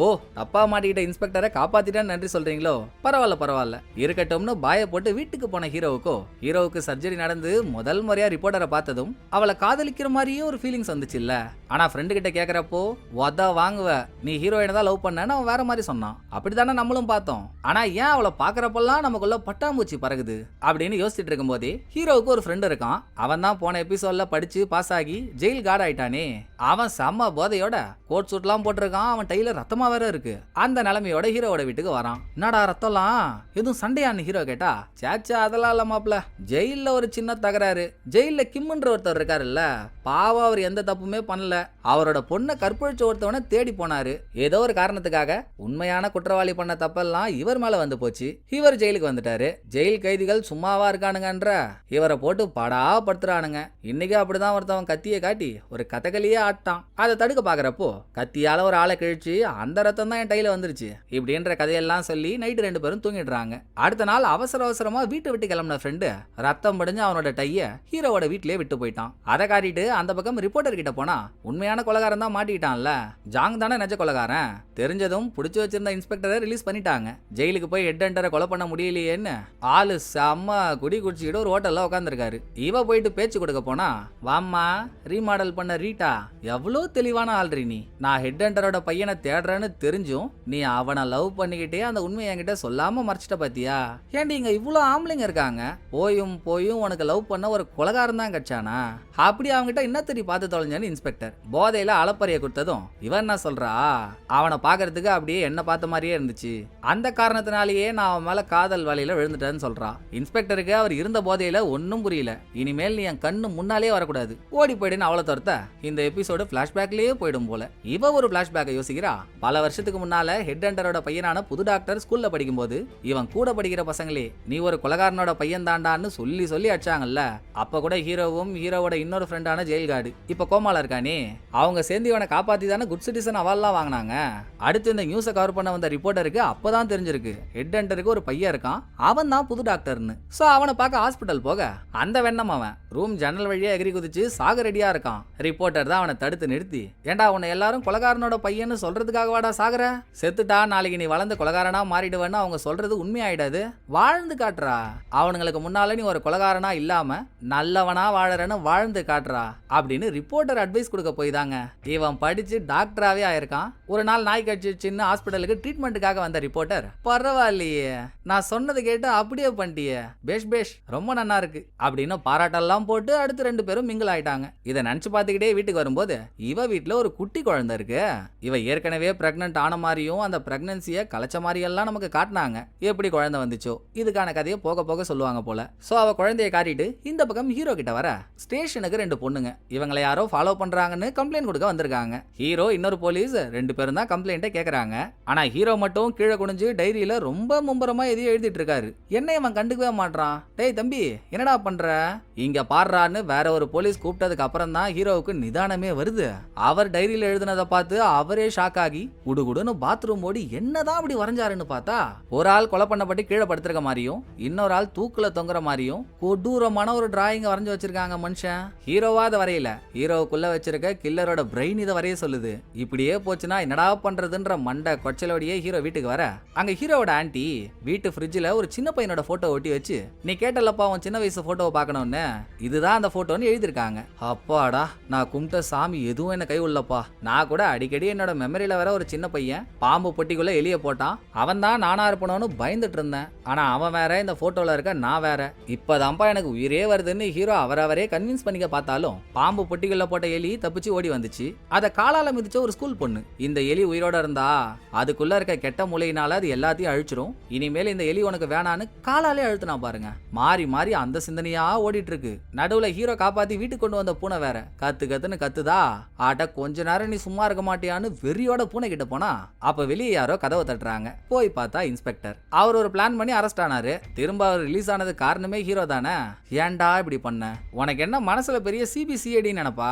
ஓ, தப்பா மாட்டிக்கிட்ட இன்ஸ்பெக்டரை காப்பாத்திட்டான்னு நன்றி சொல்றீங்களோ? பரவாயில்ல பரவாயில்ல இருக்கட்டும்னு பாய போட்டு வீட்டுக்கு போன ஹீரோவுக்கு சர்ஜரி நடந்து முதல் முறையா ரிப்போர்ட்டரை பார்த்ததும் அவளை காதலிக்கிற மாதிரியே ஒரு ஃபீலிங்ஸ் வந்துச்சு இல்ல. ஆனா ஃப்ரெண்டு கிட்ட கேக்குறப்போ வதா வாங்குவ, நீ ஹீரோயினை தான் லவ் பண்ணன்னு அவன் வேற மாதிரி சொன்னான். அப்படித்தானே நம்மளும் பார்த்தோம். ஆனா ஏன் அவளை பாக்குறப்பெல்லாம் நமக்குள்ள பட்டாம்பூச்சி பறகுது அப்படின்னு யோசிச்சுட்டு இருக்கும் போதே ஹீரோவுக்கு ஒரு ஃப்ரெண்ட் இருக்கான். அவன் தான் போன எபிசோட்ல படிச்சு பாஸ் ஆகி ஜெயில் கார்டு ஆயிட்டானே. அவன் செம்ம போதையோட கோட் சூட்லாம் போட்டிருக்கான். அவன் டைல ரத்தமா வேற இருக்கு. அந்த நிலைமையோட ஹீரோவோட வீட்டுக்கு வரான். என்னடா ரத்தம்லாம் எதுவும் சண்டையான்னு ஹீரோ கேட்டா, சேச்சா அதெல்லாம் இல்ல மாப்ள, ஜெயில ஒரு சின்ன தகராறு. ஜெயில கிம்ன்ற ஒருத்தர் இருக்காருல்ல, பாவம் அவர் எந்த தப்புமே பண்ணல. அவரோட பொண்ணை கற்பழிச்ச ஒருத்தவனை தேடி போனாரு. ஏதோ ஒரு காரணத்துக்காக உண்மையான குற்றவாளி பண்ண தப்பெல்லாம் இவர் மேல வந்து போச்சு. இவர் ஜெயிலுக்கு வந்துட்டாரு. ஜெயில் கைதிகள் சும்மாவா இருக்கானுங்கன்ற இவரை போட்டு படா படுத்துறானுங்க. இன்னைக்கு அப்படிதான் ஒருத்தவன் கத்தியை காட்டி ஒரு கதகளியே ஆட்டான். அதை தடுக்க பாக்குறப்போ கத்தியால ஒரு ஆளை கிழிச்சு அந்த ரத்தம் தான் என் டைல வந்துருச்சு இப்படின்ற கதையெல்லாம் சொல்லி நைட்டு 2 பேரும் தூங்கிடுறாங்க. அடுத்த நாள் அவசர அவசரமா வீட்டை விட்டு கிளம்பின ஃப்ரெண்டு ரத்தம் படிஞ்சு அவனோட டைய ஹீரோவோட வீட்டிலேயே விட்டு போயிட்டான். அதை காட்டிட்டு அந்த பக்கம் ரிப்போர்ட்டர் கிட்ட போனா உண்மையான கொலைகாரன் தான் மாட்டிக்கிட்டான்ல, ஜாங் தானே நெஜ கொலைகாரன். தெரிஞ்சதும் புடிச்சு வச்சிருந்த இன்ஸ்பெக்டரை ரிலீஸ் பண்ணிட்டாங்க. ஜெயிலுக்கு போய் ஹெட் ஹண்டரை கொலை பண்ண முடியலையேன்னு ஆளு செம்ம குடி குடிச்சுக்கிட்டு ஒரு ஹோட்டல்ல உட்காந்துருக்காரு. இவ போயிட்டு பேச்சு கொடுக்க போனா, வாம்மா ரீமாடல் பண்ண ரீட்டா, எவ்வளோ தெளிவான ஆள்றி நீ. நான் ஹெட் ஹண்டரோட பையனை தேடுறேன்னு தெரிஞ்சும் நீ அவனை லவ் பண்ணிக்கிட்டே அந்த உண்மையை என்கிட்ட சொல்லாம மறைச்சிட்ட பாத்தியா? ஏன்டி இங்க இவ்வளோ ஆம்பளைங்க இருக்காங்க, போயும் போயும் உனக்கு லவ் பண்ண ஒரு கொலைகாரன் தான் கிடைச்சானா? அப்படி அவங்ககிட்ட என்ன தெரிய பார்த்து தொலைஞ்சான்னு இன்ஸ்பெக்டர் போதையில அளப்பறைய கொடுத்ததும் இவன் என்ன சொல்றா, அவனை பாக்குறதுக்கு அப்படியே என்ன பார்த்த மாதிரியே இருந்துச்சு, அந்த காரணத்தினாலேயே நான் அவன் மேல காதல் வலையில விழுந்துட்டேன்னு சொல்றா. இன்ஸ்பெக்டருக்கு அவர் இருந்த போதையில ஒன்னும் புரியல. இனிமேல் நீ என் கண்ணு முன்னாலே வரக்கூடாது, ஓடி போயிடுன்னு அவளை தோர்த்த இந்த எபிசோடு பிளாஷ்பேக்லயே போயிடும் போல. இவ ஒரு பிளாஷ்பேக்கை யோசிக்கிறா. பல வருஷத்துக்கு முன்னால ஹெட் ஹண்டரோட பையனான புது டாக்டர் ஸ்கூல்ல படிக்கும் போது இவன் கூட படிக்கிற பசங்களே நீ ஒரு கொலைகாரனோட பையன் தாண்டான்னு சொல்லி சொல்லி அடிச்சாங்கல்ல. அப்ப கூட ஹீரோவும் ஹீரோவோட இன்னொரு ஃப்ரெண்டான ஜெயில் கார்டு இப்ப கோமால இருக்கானே, அவங்க சேர்ந்து இவனை காப்பாத்தி தானே குட் சிட்டிசன் அவார்ட்லாம் வாங்கினாங்க. அடுத்து இந்த நியூஸை கவர் பண்ண வந்த ரிப்போர்ட்டருக்கு அப்பதான் தெரிஞ்சிருக்கு ஹெட் ஹண்டருக்கு ஒரு பையன் இருக்கான், அவன் தான் புது டாக்டர்னு. சோ அவனை பார்க்க ஹாஸ்பிட்டல் போக அந்த வெண்ணம் அவன் ரூம் ஜன்னல் வழியா எகிரி குதிச்சு சாக ரெடியா இருக்கான். ரிப்போர்ட்டர் தான் அவனை தடுத்து நிறுத்தி, ஏண்டா உன்னை எல்லாரும் கொலைகாரனோட பையன்னு சொல்றதுக்காக வாடா சாகுற, செத்துட்டா நாளைக்கு நீ வளர்ந்து கொலைகாரனா மாறிடுவேன்னு அவங்க சொல்றது உண்மையாயிடாது, வாழ்ந்து காட்டுறா. அவனுங்களுக்கு முன்னால நீ ஒரு கொலைகாரனா இல்லாம நல்லவனா வாழறன்னு வாழ்ந்து காட்டுறா அப்படின்னு ரிப்போர்ட்டர் அட்வைஸ் கொடுக்க போய் தாங்க இவன் படிச்சு டாக்டராவே ஆயிருக்கான். ஒரு நாள் நாய் கட்சின்னு ஹாஸ்பிட்டலுக்கு ட்ரீட்மெண்ட்டுக்காக வந்த ரிப்போர்ட்டர், பரவாயில்லையே நான் சொன்னது கேட்டு அப்படியே பண்ணிட்டியே, பேஷ் பேஷ் ரொம்ப நல்லா இருக்கு அப்படின்னு பாராட்டெல்லாம் போட்டு அடுத்து 2 பேரும் மிங்கிள் ஆயிட்டாங்க. இதை நினைச்சு பார்த்துக்கிட்டே வீட்டுக்கு வரும்போது இவ வீட்டுல ஒரு குட்டி குழந்தை இருக்கு. இவ ஏற்கனவே பிரெக்னன்ட் ஆன மாதிரியும் அந்த பிரெக்னன்சியை கலைச்ச மாதிரி எல்லாம் நமக்கு காட்டினாங்க. எப்படி குழந்தை வந்துச்சோ இதுக்கான கதையை போக போக சொல்லுவாங்க போல. சோ அவ குழந்தைய காட்டிட்டு இந்த பக்கம் ஹீரோ கிட்ட வர ஸ்டேஷனுக்கு 2 பொண்ணுங்க இவங்களை யாரோ ஃபாலோ பண்றாங்கன்னு கம்ப்ளைண்ட் கொடுக்க வந்திருக்காங்க. ஹீரோ இன்னொரு போலீஸ் 2 பேரும் தான் கம்ப்ளைண்ட்டை கேக்குறாங்க. ஆனா ஹீரோ மட்டும் கீழே குனிஞ்சு டைரியில ரொம்ப மும்பரமா எதையும் எழுதிட்டு இருக்காரு. என்ன இவன் கண்டுக்கவே மாட்டான். டேய் தம்பி என்னடா பண்ற இங்க பாடுறான்னு வேற ஒரு போலீஸ் கூப்பிட்டதுக்கு அப்புறம் தான் ஹீரோவுக்கு நிதானமே வருது. அவர் டைரியில எழுதினதை பார்த்து அவரே ஷாக் ஆகி குடுகுடுன்னு பாத்ரூம் ஓடி என்னதான் அப்படி வரைஞ்சாருன்னு பார்த்தா ஒரு ஆள் கொலை பண்ணப்பட்டு கீழே படுத்திருக்க மாதிரியும் இன்னொரு ஆள் தூக்குல தொங்குற மாதிரியும் கொடூரமான ஒரு டிராயிங் வரைஞ்சு வச்சிருக்காங்க மனுஷன். ஹீரோவாத வரையில ஹீரோவுக்குள்ள வச்சிருக்க கில்லரோட பிரெயின் இதை வரைய சொல்லுது. இப்படியே போச்சுன்னா என்னடா பண்றதுன்ற மண்டை கொச்சலோடையே ஹீரோ வீட்டுக்கு வர, அங்க ஹீரோவோட ஆன்ட்டி வீட்டு ஃப்ரிட்ஜ்ல ஒரு சின்ன பையனோட போட்டோ ஒட்டி வச்சு, நீ கேட்டலப்பா உன் சின்ன வயசு போட்டோவை பார்க்கணும்னு, இதுதான் அந்த போட்டோன்னு எழுதிருக்காங்க. அப்பாடா, நான் கும்பிட்ட சாமி எதுவும் என்ன கை உள்ளப்பா. நான் கூட அடிக்கடி என்னோட மெமரியில வர ஒரு சின்ன பையன் பாம்பு பொட்டிக்குள்ள எலிய போட்டான், அவன் தான் நானா இருப்பணும்னு பயந்துட்டு இருந்தேன். ஆனா அவன் வேற, இந்த போட்டோல இருக்க நான் வேற. இப்பதான்ப்பா எனக்கு உயிரே வருதுன்னு ஹீரோ அவரவரே கன்வின்ஸ் பண்ணிக்க பார்த்தாலும் பாம்பு பொட்டிக்குள்ள போட்ட எலி தப்பிச்சு ஓடி வந்துச்சு. அதை காலால மிதிச்ச ஒரு ஸ்கூல் பொண்ணு, இந்த எலி உயிரோட இருந்தா அதுக்குள்ள இருக்க கெட்ட மூளையினால அது எல்லாத்தையும் அழிச்சிரும், இனிமேல் இந்த எலி உனக்கு வேணான்னு காலாலே அழுத்தினா பாருங்க. மாறி மாறி அந்த சிந்தனையா ஓடிட்டு இருக்கு. நடுவுல ஹீரோ காப்பாத்தி வீட்டுக்கு கொண்டு வந்த பூனை வேற கத்து கத்துன்னு கத்துதா. ஆட்ட கொஞ்ச நேரம் நீ சும்மா இருக்க மாட்டியான்னு வெறியோட பூனை கிட்ட போனா, அப்ப வெளியே யாரோ கதவை தட்டுறாங்க. போய் பார்த்தா இன்ஸ்பெக்டர். அவர் ஒரு பிளான் பண்ணி அரெஸ்ட் ஆனாரு. திரும்ப அவர் ரிலீஸ் ஆனது காரணமே ஹீரோ தானே. ஏன்டா இப்படி பண்ண, உனக்கு என்ன மனசுல பெரிய சிபிசிஐடி நினைப்பா,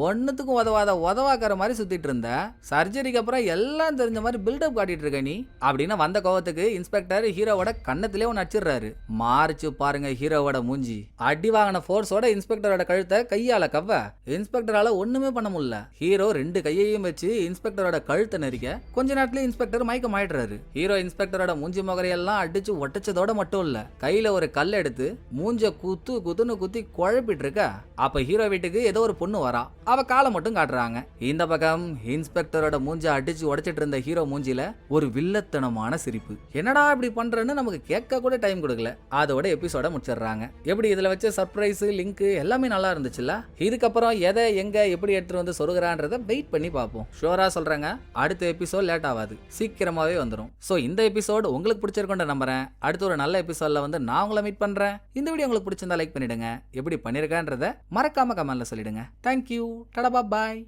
ஒன்னுத்துக்கும் உதவாக்கிற மாதிரி சுத்திட்டு இருந்த, சர்ஜரிக்கு அப்புறம் எல்லாம் தெரிஞ்ச மாதிரி பில்டப் காட்டிட்டு இருக்க நீ அப்படின்னு வந்த கோவத்துக்கு இன்ஸ்பெக்டர் ஹீரோவோட கண்ணத்திலே ஒன்னு அடிச்சிடுறாரு. மார்ச்சு பாருங்க ஹீரோவோட மூஞ்சி. அடி வாங்கின ஃபோர்ஸோட இன்ஸ்பெக்டரோட கழுத்தை கையால கவ்வ இன்ஸ்பெக்டரால ஒண்ணுமே பண்ண முடியல. ஹீரோ 2 கையையும் வச்சு இன்ஸ்பெக்டரோட கழுத்தை நெரிக்க கொஞ்ச நேரத்துல இன்ஸ்பெக்டர் மயக்கம் ஆயிடுறாரு. ஹீரோ இன்ஸ்பெக்டரோட மூஞ்சி முகரையெல்லாம் அடிச்சு ஒட்டச்சதோட மட்டும் இல்ல, கையில ஒரு கல் எடுத்து மூஞ்ச குத்துன்னு குத்தி குழப்பிட்டு இருக்க. அப்ப ஹீரோ வீட்டுக்கு ஏதோ ஒரு பொண்ணு வரா, அவ காலை மட்டும் காட்டுறாங்க. இந்த பக்கம் இன்ஸ்பெக்டரோட மூஞ்ச அடிச்சு உடைச்சிட்டு இருந்த ஹீரோ மூஞ்சில ஒரு வில்லத்தனமான சிரிப்பு. என்னடா இப்படி பண்றேன்னு நமக்கு கேட்க கூட டைம் கொடுக்கல, அதோட எபிசோட முடிச்சிடுறாங்க. எப்படி இதுல வச்ச சர்ப்ரைஸ் லிங்க் எல்லாமே நல்லா இருந்துச்சுல்ல. இதுக்கப்புறம் எதை எங்க எப்படி எடுத்துட்டு வந்து சொருகிறான்றத வெயிட் பண்ணி பார்ப்போம். ஷோரா சொல்றாங்க, அடுத்த எபிசோட் லேட் ஆகாது, சீக்கிரமாவே வந்துடும். சோ இந்த எபிசோட் உங்களுக்கு பிடிச்சிருக்கும்னு நம்புறேன். அடுத்த ஒரு நல்ல எபிசோட்ல வந்து நான் உங்களை மீட் பண்றேன். இந்த வீடியோ உங்களுக்கு பிடிச்சிருந்தா லைக் பண்ணிடுங்க, எப்படி பண்ணிருக்கன்றத மறக்காம கமெண்ட்ல சொல்லிடுங்க. தேங்க்யூ, டடா பாய்.